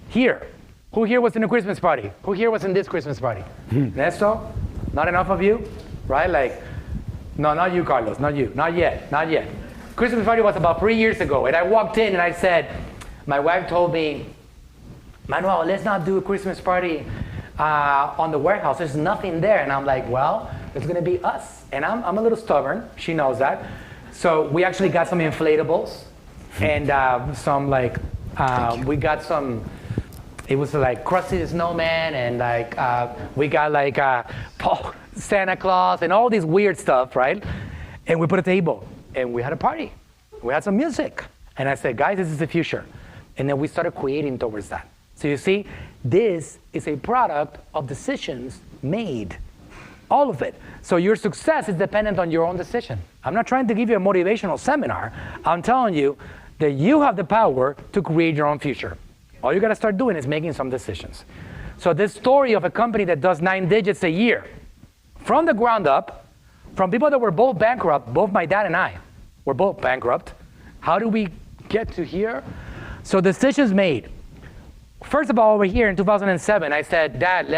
here. Who here was in a Christmas party? Who here was in this Christmas party? Nesto? Not enough of you? Right? Like, no, not you, Carlos. Not you. Not yet. Not yet. Christmas party was about 3 years ago. And I walked in and I said, my wife told me, Manuel, let's not do a Christmas party on the warehouse. There's nothing there. And I'm like, well, it's going to be us. And I'm a little stubborn. She knows that. So we actually got some inflatables. And some like, we got some, it was like Krusty the Snowman, and like, we got like Santa Claus and all this weird stuff, right? And we put a table and we had a party. We had some music. And I said, guys, this is the future. And then we started creating towards that. So you see, this is a product of decisions made. All of it. So your success is dependent on your own decision. I'm not trying to give you a motivational seminar. I'm telling you that you have the power to create your own future. All you got to start doing is making some decisions. So this story of a company that does 9 digits a year, from the ground up, from people that were both bankrupt, both my dad and I were both bankrupt. How do we get to here? So decisions made. First of all, over here in 2007, I said, Dad,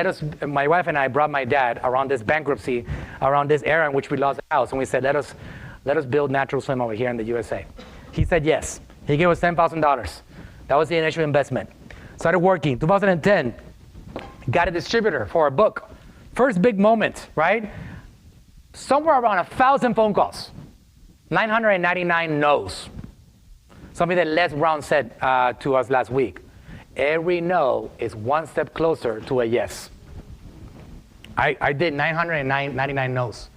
my wife and I brought my dad around this bankruptcy, around this era in which we lost the house, and we said, let us build Natural Swim over here in the USA. He said yes. He gave us $10,000. That was the initial investment. Started working. 2010, got a distributor for a book. First big moment, right? Somewhere around 1,000 phone calls. 999 no's. Something that Les Brown said to us last week. Every no is one step closer to a yes. I did 999 no's.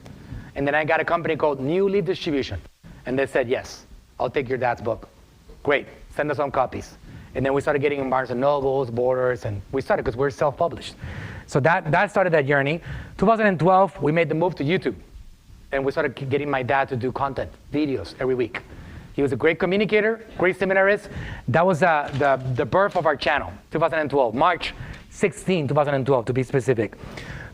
And then I got a company called New Leaf Distribution. And they said, yes, I'll take your dad's book. Great, send us some copies. And then we started getting in Barnes & Nobles, Borders, and we started because we're self-published. So that started that journey. 2012, we made the move to YouTube. And we started getting my dad to do content, videos every week. He was a great communicator, great seminarist. That was the birth of our channel, 2012, March 16, 2012, to be specific.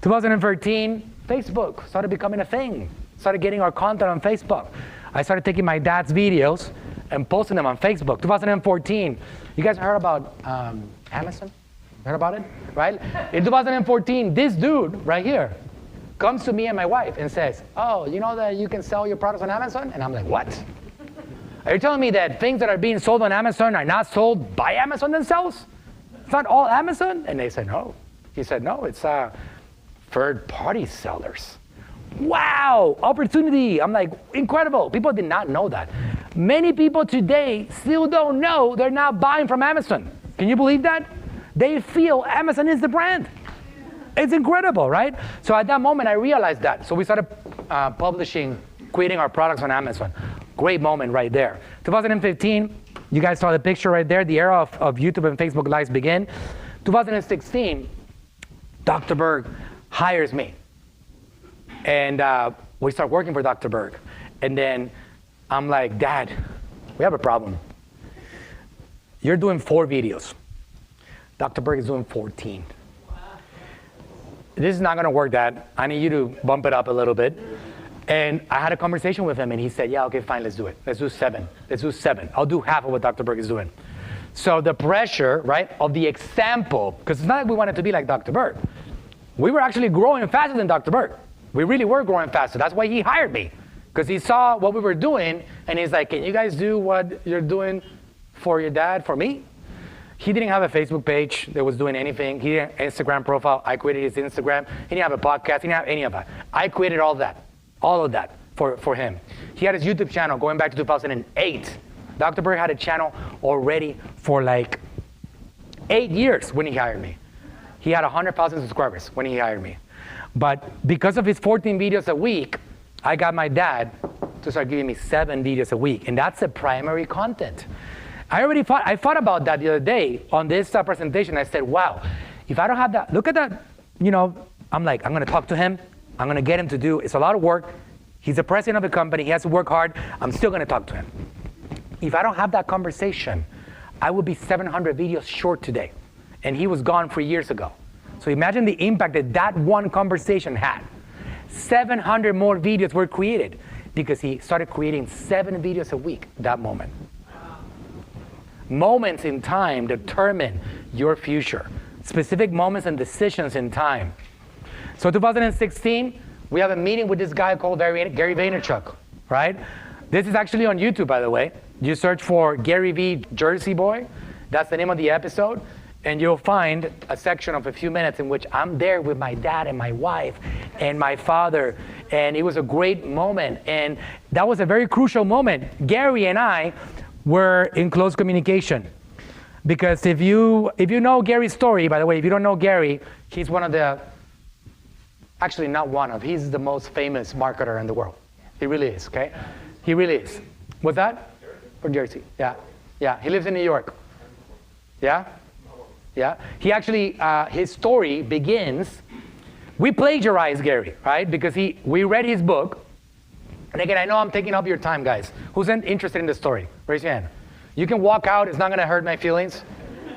2013, Facebook started becoming a thing. Started getting our content on Facebook. I started taking my dad's videos and posting them on Facebook. 2014, you guys heard about Amazon? Heard about it? Right? In 2014, this dude right here comes to me and my wife and says, oh, you know that you can sell your products on Amazon? And I'm like, what? Are you telling me that things that are being sold on Amazon are not sold by Amazon themselves? It's not all Amazon? And they said, no. He said, no, it's third-party sellers. Wow, opportunity. I'm like, incredible. People did not know that. Many people today still don't know they're not buying from Amazon. Can you believe that? They feel Amazon is the brand. It's incredible, right? So at that moment, I realized that. So we started creating our products on Amazon. Great moment right there. 2015, you guys saw the picture right there. The era of YouTube and Facebook Lives began. 2016, Dr. Berg hires me. And we start working for Dr. Berg. And then I'm like, Dad, we have a problem. You're doing 4 videos. Dr. Berg is doing 14. Wow. This is not gonna work, Dad. I need you to bump it up a little bit. And I had a conversation with him and he said, yeah, okay, fine, let's do it. Let's do 7. Let's do 7. I'll do half of what Dr. Berg is doing. So the pressure, right, of the example, because it's not like we wanted to be like Dr. Berg. We were actually growing faster than Dr. Berg. We really were growing faster. That's why he hired me. Because he saw what we were doing and he's like, can you guys do what you're doing for your dad, for me? He didn't have a Facebook page that was doing anything. He didn't have an Instagram profile. I created his Instagram. He didn't have a podcast. He didn't have any of that. I created all of that for him. He had his YouTube channel going back to 2008. Dr. Berg had a channel already for like 8 years when he hired me. He had 100,000 subscribers when he hired me. But because of his 14 videos a week, I got my dad to start giving me 7 videos a week. And that's the primary content. I thought about that the other day on this presentation. I said, wow, if I don't have that, look at that, I'm like, I'm gonna talk to him. I'm gonna get him to do, it's a lot of work. He's the president of the company, he has to work hard. I'm still gonna talk to him. If I don't have that conversation, I would be 700 videos short today. And he was gone 3 years ago. So imagine the impact that one conversation had. 700 more videos were created because he started creating 7 videos a week that moment. Moments in time determine your future. Specific moments and decisions in time. So 2016, we have a meeting with this guy called Gary Vaynerchuk, right? This is actually on YouTube, by the way. You search for Gary V. Jersey Boy. That's the name of the episode. And you'll find a section of a few minutes in which I'm there with my dad and my wife and my father. And it was a great moment. And that was a very crucial moment. Gary and I were in close communication. Because if you know Gary's story, by the way, if you don't know Gary, he's one of the, actually not one of, he's the most famous marketer in the world. He really is, okay? He really is. What's that? From Jersey, yeah. Yeah, he lives in New York. Yeah? Yeah, he actually, his story begins, we plagiarized Gary, right? Because we read his book. And again, I know I'm taking up your time, guys. Who's interested in the story? Raise your hand. You can walk out, it's not gonna hurt my feelings.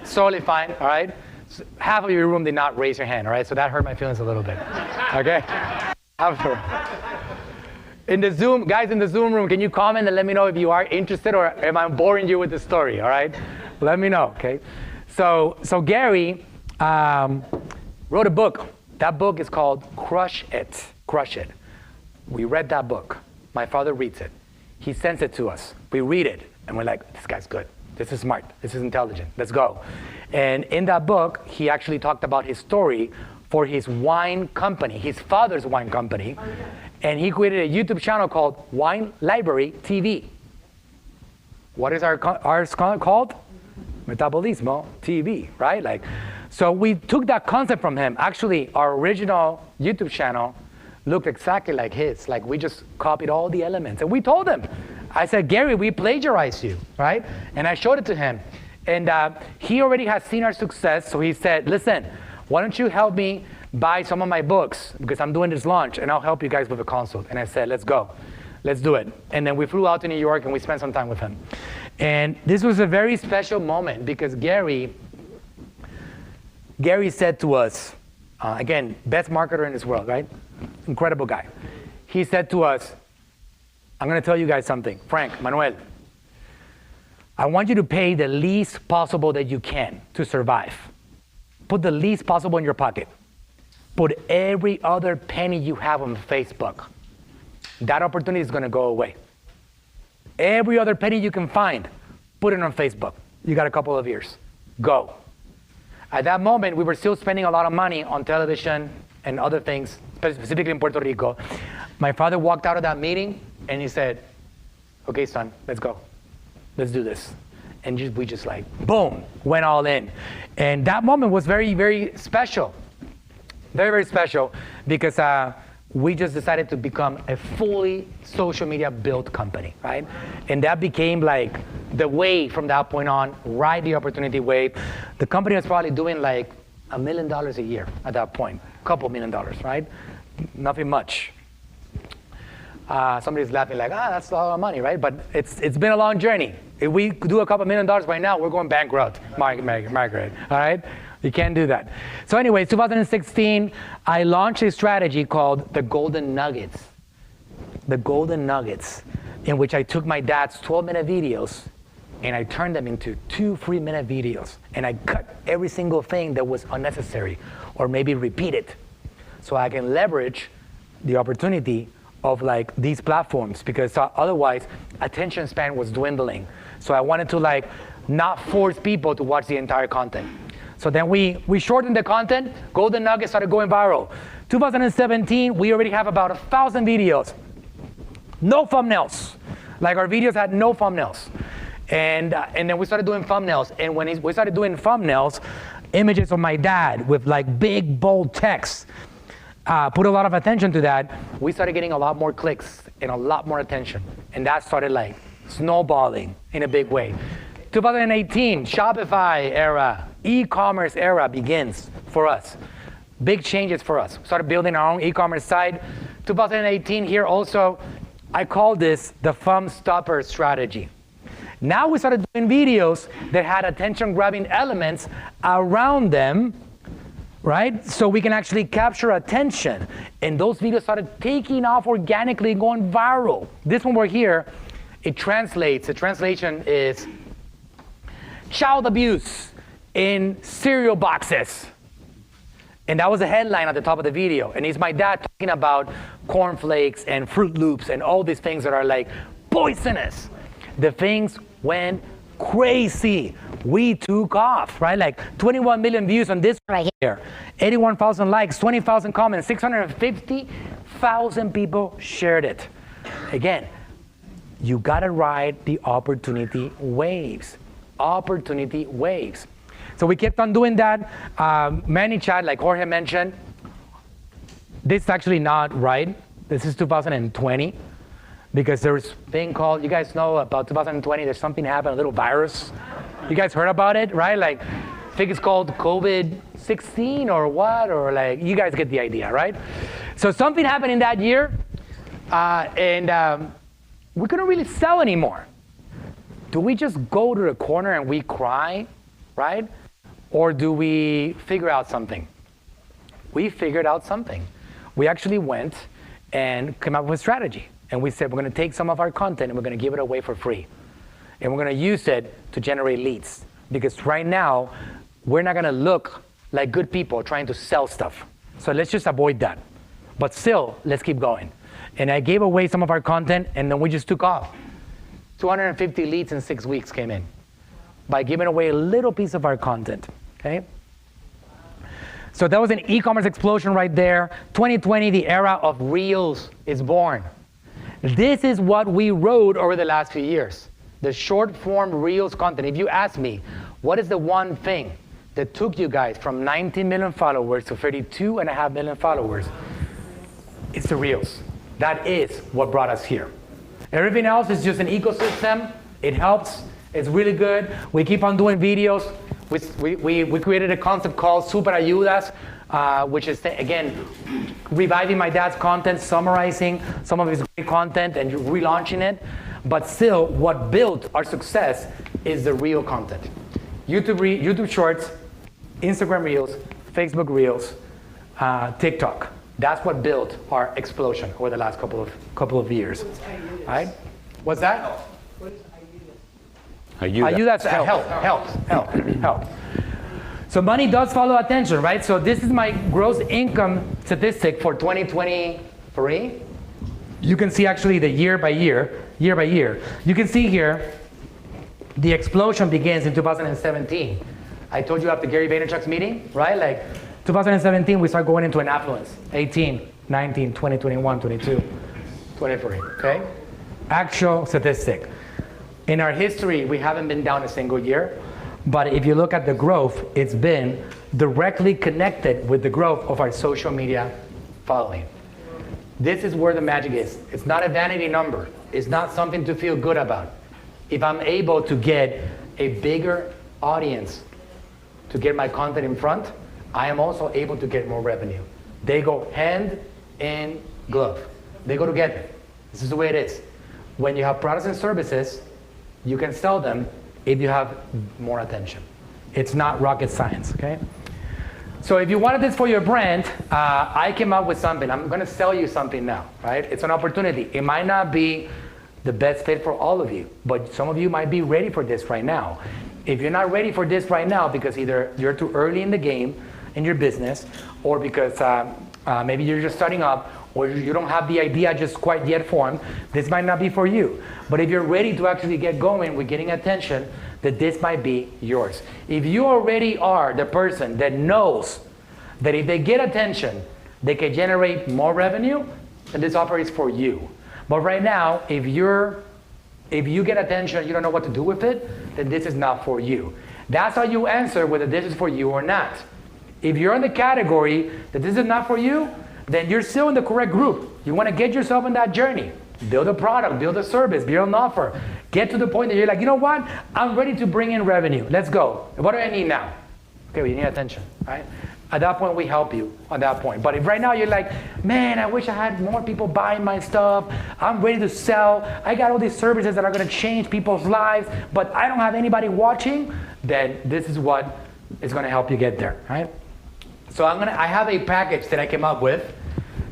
It's totally fine, all right? So half of your room did not raise your hand, all right? So that hurt my feelings a little bit, okay? In the Zoom, guys in the Zoom room, can you comment and let me know if you are interested or am I boring you with the story, all right? Let me know, okay? So Gary wrote a book. That book is called Crush It. Crush It. We read that book. My father reads it. He sends it to us. We read it, and we're like, this guy's good. This is smart. This is intelligent. Let's go. And in that book, he actually talked about his story for his wine company, his father's wine company. Oh, yeah. And he created a YouTube channel called Wine Library TV. What is ours called? Metabolismo TV, right? Like, so we took that concept from him. Actually, our original YouTube channel looked exactly like his. Like, we just copied all the elements. And we told him, I said, Gary, we plagiarized you, right? And I showed it to him. And he already has seen our success. So he said, listen, why don't you help me buy some of my books? Because I'm doing this launch, and I'll help you guys with a consult. And I said, let's go. Let's do it. And then we flew out to New York, and we spent some time with him. And this was a very special moment because Gary said to us, again, best marketer in this world, right? Incredible guy. He said to us, I'm going to tell you guys something. Frank, Manuel, I want you to pay the least possible that you can to survive. Put the least possible in your pocket. Put every other penny you have on Facebook. That opportunity is going to go away. Every other penny you can find, put it on Facebook. You got a couple of years. Go. At that moment, we were still spending a lot of money on television and other things, specifically in Puerto Rico. My father walked out of that meeting and he said, okay, son, let's go. Let's do this. And we just like, boom, went all in. And that moment was very, very special. Very, very special because we just decided to become a fully social media built company, right? And that became like the wave from that point on, ride the opportunity wave. The company was probably doing like $1 million a year at that point, a couple $1 million, right? Nothing much. Somebody's laughing like, that's a lot of money, right? But it's been a long journey. If we do a couple $1 million right now, we're going bankrupt, Margaret, all right? You can't do that. So anyway, 2016, I launched a strategy called the Golden Nuggets. The Golden Nuggets, in which I took my dad's 12-minute videos and I turned them into 2 3-minute videos. And I cut every single thing that was unnecessary or maybe repeat it so I can leverage the opportunity of like these platforms, because otherwise attention span was dwindling. So I wanted to like not force people to watch the entire content. So then we shortened the content. Golden Nuggets started going viral. 2017, we already have about 1,000 videos. No thumbnails. Like our videos had no thumbnails. And then we started doing thumbnails. And when we started doing thumbnails, images of my dad with like big, bold text, put a lot of attention to that. We started getting a lot more clicks and a lot more attention. And that started like snowballing in a big way. 2018, Shopify era, e-commerce era begins for us. Big changes for us. Started building our own e-commerce site. 2018 here also, I call this the thumb stopper strategy. Now we started doing videos that had attention-grabbing elements around them, right? So we can actually capture attention. And those videos started taking off organically, going viral. This one we're here, it translates. The translation is child abuse in cereal boxes. And that was the headline at the top of the video. And it's my dad talking about cornflakes and Fruit Loops and all these things that are like poisonous. The things went crazy. We took off, right? Like 21 million views on this right here. 81,000 likes, 20,000 comments, 650,000 people shared it. Again, you gotta ride the opportunity waves. Opportunity waves. So we kept on doing that. ManyChat, like Jorge mentioned, this is actually not right. This is 2020, because there's a thing called, you guys know about 2020, there's something happened, a little virus. You guys heard about it, right? Like, I think it's called COVID-16 or what, or like, you guys get the idea, right? So something happened in that year, and we couldn't really sell anymore. Do we just go to the corner and we cry, right? Or do we figure out something? We figured out something. We actually went and came up with a strategy. And we said, we're going to take some of our content and we're going to give it away for free. And we're going to use it to generate leads. Because right now, we're not going to look like good people trying to sell stuff. So let's just avoid that. But still, let's keep going. And I gave away some of our content, and then we just took off. 250 leads in 6 weeks came in by giving away a little piece of our content, okay? So that was an e-commerce explosion right there. 2020, the era of Reels is born. This is what we rode over the last few years. The short form Reels content. If you ask me, what is the one thing that took you guys from 19 million followers to 32.5 million followers? It's the Reels. That is what brought us here. Everything else is just an ecosystem. It helps. It's really good. We keep on doing videos. We created a concept called Super Ayudas, which is, again, reviving my dad's content, summarizing some of his great content and relaunching it. But still, what built our success is the real content. YouTube Shorts, Instagram Reels, Facebook Reels, TikTok. That's what built our explosion over the last couple of years. Right? What's that? What is Ayuda? Ayuda's help. So money does follow attention, right? So this is my gross income statistic for 2023. You can see actually the year by year. You can see here, the explosion begins in 2017. I told you after Gary Vaynerchuk's meeting, right? Like 2017, we start going into an affluence. 18, 19, 20, 21, 22, 23, okay? Actual statistic. In our history, we haven't been down a single year, but if you look at the growth, it's been directly connected with the growth of our social media following. This is where the magic is. It's not a vanity number. It's not something to feel good about. If I'm able to get a bigger audience to get my content in front, I am also able to get more revenue. They go hand in glove. They go together. This is the way it is. When you have products and services, you can sell them if you have more attention. It's not rocket science, okay? So if you wanted this for your brand, I came up with something. I'm gonna sell you something now, right? It's an opportunity. It might not be the best fit for all of you, but some of you might be ready for this right now. If you're not ready for this right now because either you're too early in the game in your business, or because maybe you're just starting up, or you don't have the idea just quite yet formed, this might not be for you. But if you're ready to actually get going with getting attention, that this might be yours. If you already are the person that knows that if they get attention, they can generate more revenue, then this offer is for you. But right now, if you get attention, you don't know what to do with it, then this is not for you. That's how you answer whether this is for you or not. If you're in the category that this is not for you, then you're still in the correct group. You want to get yourself in that journey. Build a product, build a service, build an offer. Get to the point that you're like, you know what? I'm ready to bring in revenue. Let's go. What do I need now? Okay, well, you need attention, right? At that point, we help you on that point. But if right now you're like, man, I wish I had more people buying my stuff. I'm ready to sell. I got all these services that are going to change people's lives, but I don't have anybody watching, then this is what is going to help you get there, right? So I have a package that I came up with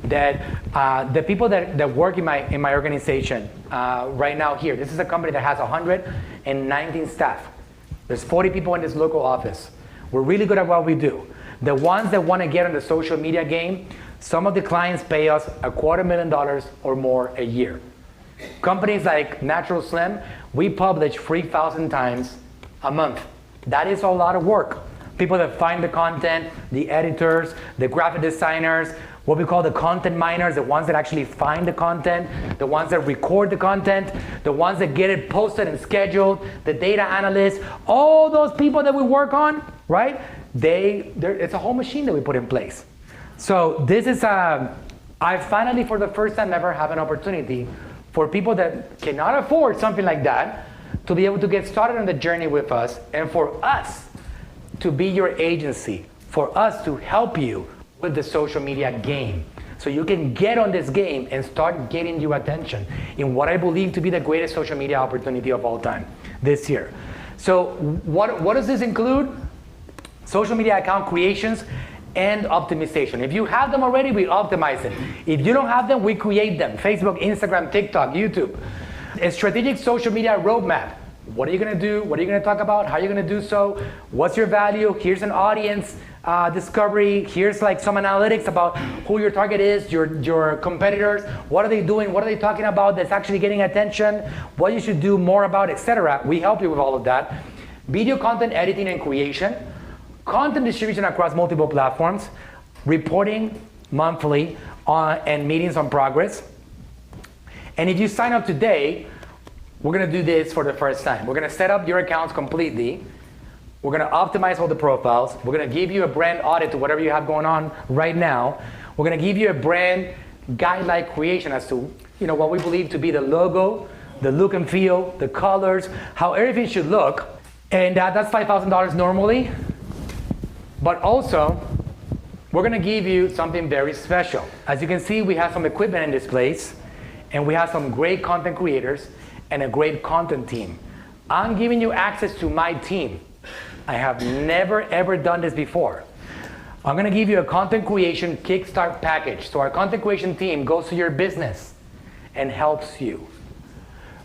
that the people that work in my organization right now here, this is a company that has 119 staff. There's 40 people in this local office. We're really good at what we do. The ones that want to get on the social media game, some of the clients pay us $250,000 or more a year. Companies like Natural Slim, we publish 3,000 times a month. That is a lot of work. People that find the content, the editors, the graphic designers, what we call the content miners, the ones that actually find the content, the ones that record the content, the ones that get it posted and scheduled, the data analysts, all those people that we work on, right? It's a whole machine that we put in place. So this is, I finally, for the first time ever, have an opportunity for people that cannot afford something like that to be able to get started on the journey with us, and for us to be your agency, for us to help you with the social media game. So you can get on this game and start getting your attention in what I believe to be the greatest social media opportunity of all time this year. So what does this include? Social media account creations and optimization. If you have them already, we optimize them. If you don't have them, we create them. Facebook, Instagram, TikTok, YouTube. A strategic social media roadmap. What are you going to do? What are you going to talk about? How are you going to do so? What's your value? Here's an audience discovery. Here's like some analytics about who your target is, your competitors. What are they doing? What are they talking about that's actually getting attention? What you should do more about, etc. We help you with all of that. Video content editing and creation. Content distribution across multiple platforms. Reporting monthly and meetings on progress. And if you sign up today, we're going to do this for the first time. We're going to set up your accounts completely. We're going to optimize all the profiles. We're going to give you a brand audit to whatever you have going on right now. We're going to give you a brand guideline creation as to what we believe to be the logo, the look and feel, the colors, how everything should look. And that's $5,000 normally. But also, we're going to give you something very special. As you can see, we have some equipment in this place, and we have some great content creators and a great content team. I'm giving you access to my team. I have never ever done this before. I'm gonna give you a content creation kickstart package. So our content creation team goes to your business and helps you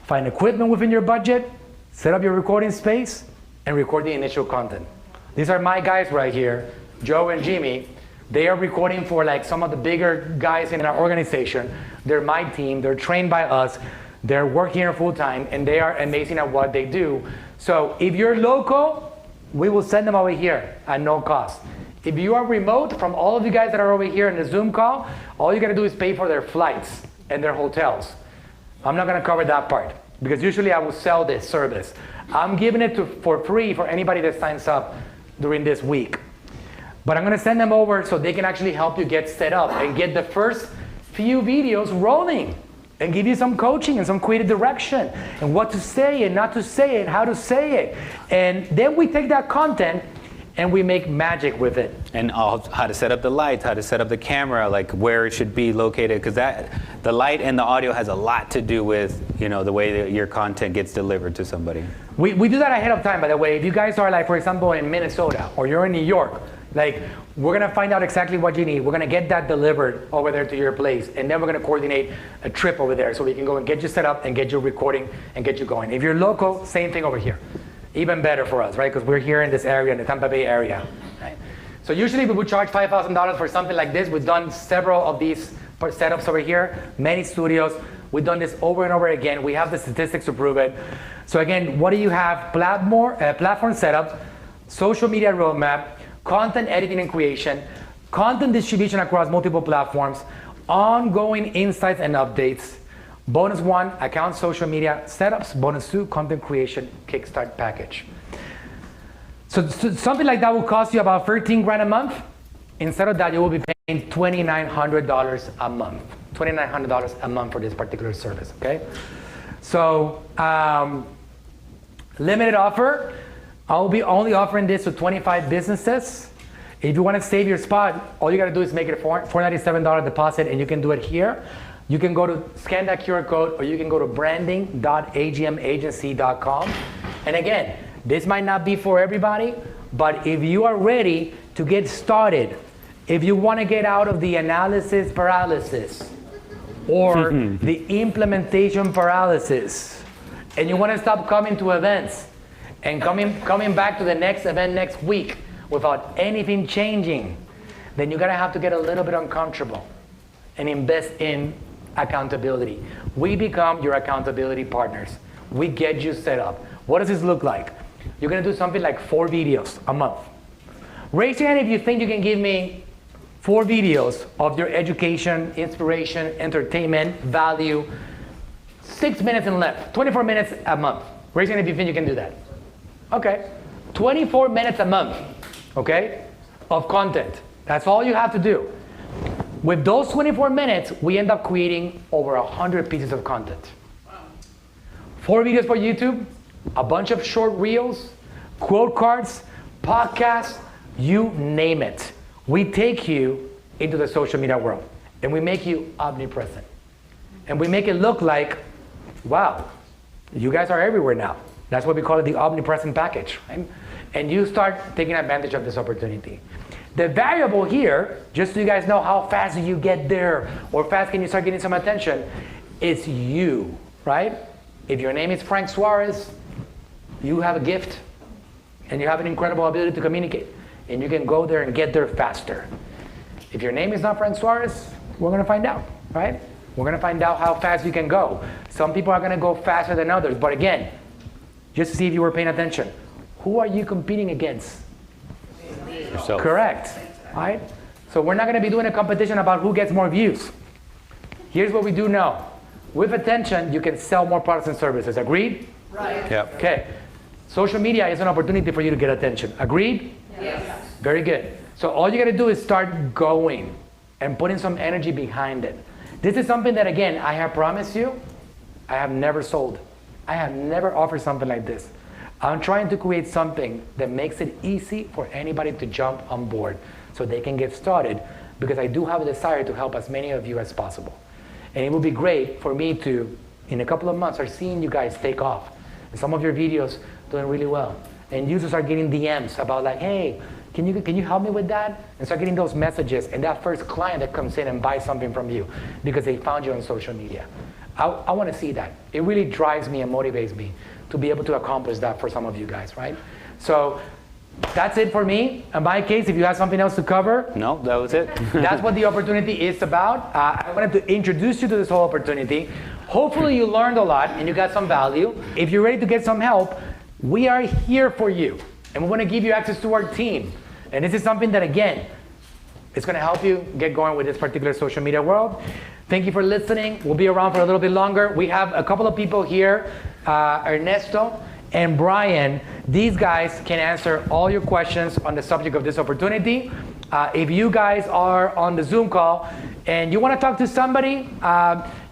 find equipment within your budget, set up your recording space, and record the initial content. These are my guys right here, Joe and Jimmy. They are recording for like some of the bigger guys in our organization. They're my team, they're trained by us. They're working here full time, and they are amazing at what they do. So if you're local, we will send them over here at no cost. If you are remote, from all of you guys that are over here in the Zoom call, all you gotta do is pay for their flights and their hotels. I'm not gonna cover that part because usually I will sell this service. I'm giving it for free for anybody that signs up during this week. But I'm gonna send them over so they can actually help you get set up and get the first few videos rolling and give you some coaching and some creative direction and what to say and not to say it, how to say it. And then we take that content and we make magic with it. And how to set up the lights, how to set up the camera, like where it should be located, because the light and the audio has a lot to do with, you know, the way that your content gets delivered to somebody. We do that ahead of time, by the way. If you guys are, like, for example, in Minnesota or you're in New York, like, we're gonna find out exactly what you need. We're gonna get that delivered over there to your place, and then we're gonna coordinate a trip over there so we can go and get you set up and get you recording and get you going. If you're local, same thing over here. Even better for us, right? Because we're here in this area, in the Tampa Bay area, right? So usually we would charge $5,000 for something like this. We've done several of these setups over here, many studios. We've done this over and over again. We have the statistics to prove it. So again, what do you have? Platform setup, social media roadmap, content editing and creation, content distribution across multiple platforms, ongoing insights and updates. Bonus 1, account social media setups. Bonus 2, content creation kickstart package. So something like that will cost you about 13 grand a month. Instead of that, you will be paying $2,900 a month. $2,900 a month for this particular service, okay? So limited offer. I'll be only offering this to 25 businesses. If you want to save your spot, all you got to do is make it a $497 deposit, and you can do it here. You can go to scan that QR code, or you can go to branding.agmagency.com. And again, this might not be for everybody, but if you are ready to get started, if you want to get out of the analysis paralysis or the implementation paralysis, and you want to stop coming to events and coming back to the next event next week without anything changing, then you're gonna have to get a little bit uncomfortable and invest in accountability. We become your accountability partners. We get you set up. What does this look like? You're gonna do something like 4 videos a month. Raise your hand if you think you can give me 4 videos of your education, inspiration, entertainment, value, 6 minutes and less, 24 minutes a month. Raise your hand if you think you can do that. Okay, 24 minutes a month, okay, of content. That's all you have to do. With those 24 minutes, we end up creating over 100 pieces of content. 4 videos for YouTube, a bunch of short reels, quote cards, podcasts, you name it. We take you into the social media world, and we make you omnipresent. And we make it look like, wow, you guys are everywhere now. That's what we call it, the omnipresent package, right? And you start taking advantage of this opportunity. The variable here, just so you guys know how fast you get there, or fast can you start getting some attention, is you, right? If your name is Frank Suarez, you have a gift, and you have an incredible ability to communicate, and you can go there and get there faster. If your name is not Frank Suarez, we're gonna find out, right? We're gonna find out how fast you can go. Some people are gonna go faster than others, but again, just to see if you were paying attention, who are you competing against? Yourself. Correct, right? So we're not gonna be doing a competition about who gets more views. Here's what we do know. With attention, you can sell more products and services. Agreed? Right. Yep. Okay. Social media is an opportunity for you to get attention. Agreed? Yes. Very good. So all you gotta do is start going and putting some energy behind it. This is something that, again, I have promised you, I have never sold. I have never offered something like this. I'm trying to create something that makes it easy for anybody to jump on board so they can get started, because I do have a desire to help as many of you as possible. And it would be great for me to, in a couple of months, start seeing you guys take off. And some of your videos doing really well. And users are getting DMs about like, hey, can you help me with that? And start getting those messages, and that first client that comes in and buys something from you because they found you on social media. I want to see that. It really drives me and motivates me to be able to accomplish that for some of you guys, right? So that's it for me. In my case, if you have something else to cover. No, that was it. That's what the opportunity is about. I wanted to introduce you to this whole opportunity. Hopefully you learned a lot and you got some value. If you're ready to get some help, we are here for you. And we want to give you access to our team. And this is something that, again, it's going to help you get going with this particular social media world. Thank you for listening. We'll be around for a little bit longer. We have a couple of people here, Ernesto and Brian. These guys can answer all your questions on the subject of this opportunity. If you guys are on the Zoom call and you want to talk to somebody,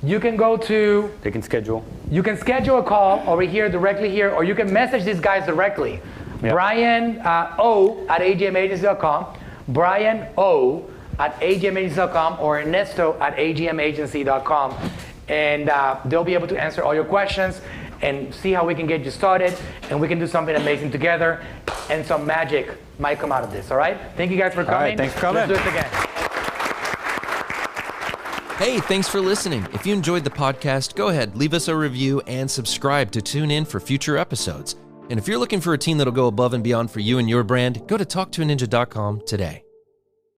you can go to... They can schedule. You can schedule a call over here, directly here, or you can message these guys directly. Yep. Brian O at agmagency.com, Brian O at agmagency.com, or Ernesto at agmagency.com. And they'll be able to answer all your questions and see how we can get you started, and we can do something amazing together, and some magic might come out of this, all right? Thank you guys for coming. All right, thanks for coming. Let's do it again. Hey, thanks for listening. If you enjoyed the podcast, go ahead, leave us a review and subscribe to tune in for future episodes. And if you're looking for a team that'll go above and beyond for you and your brand, go to talktoaninja.com today.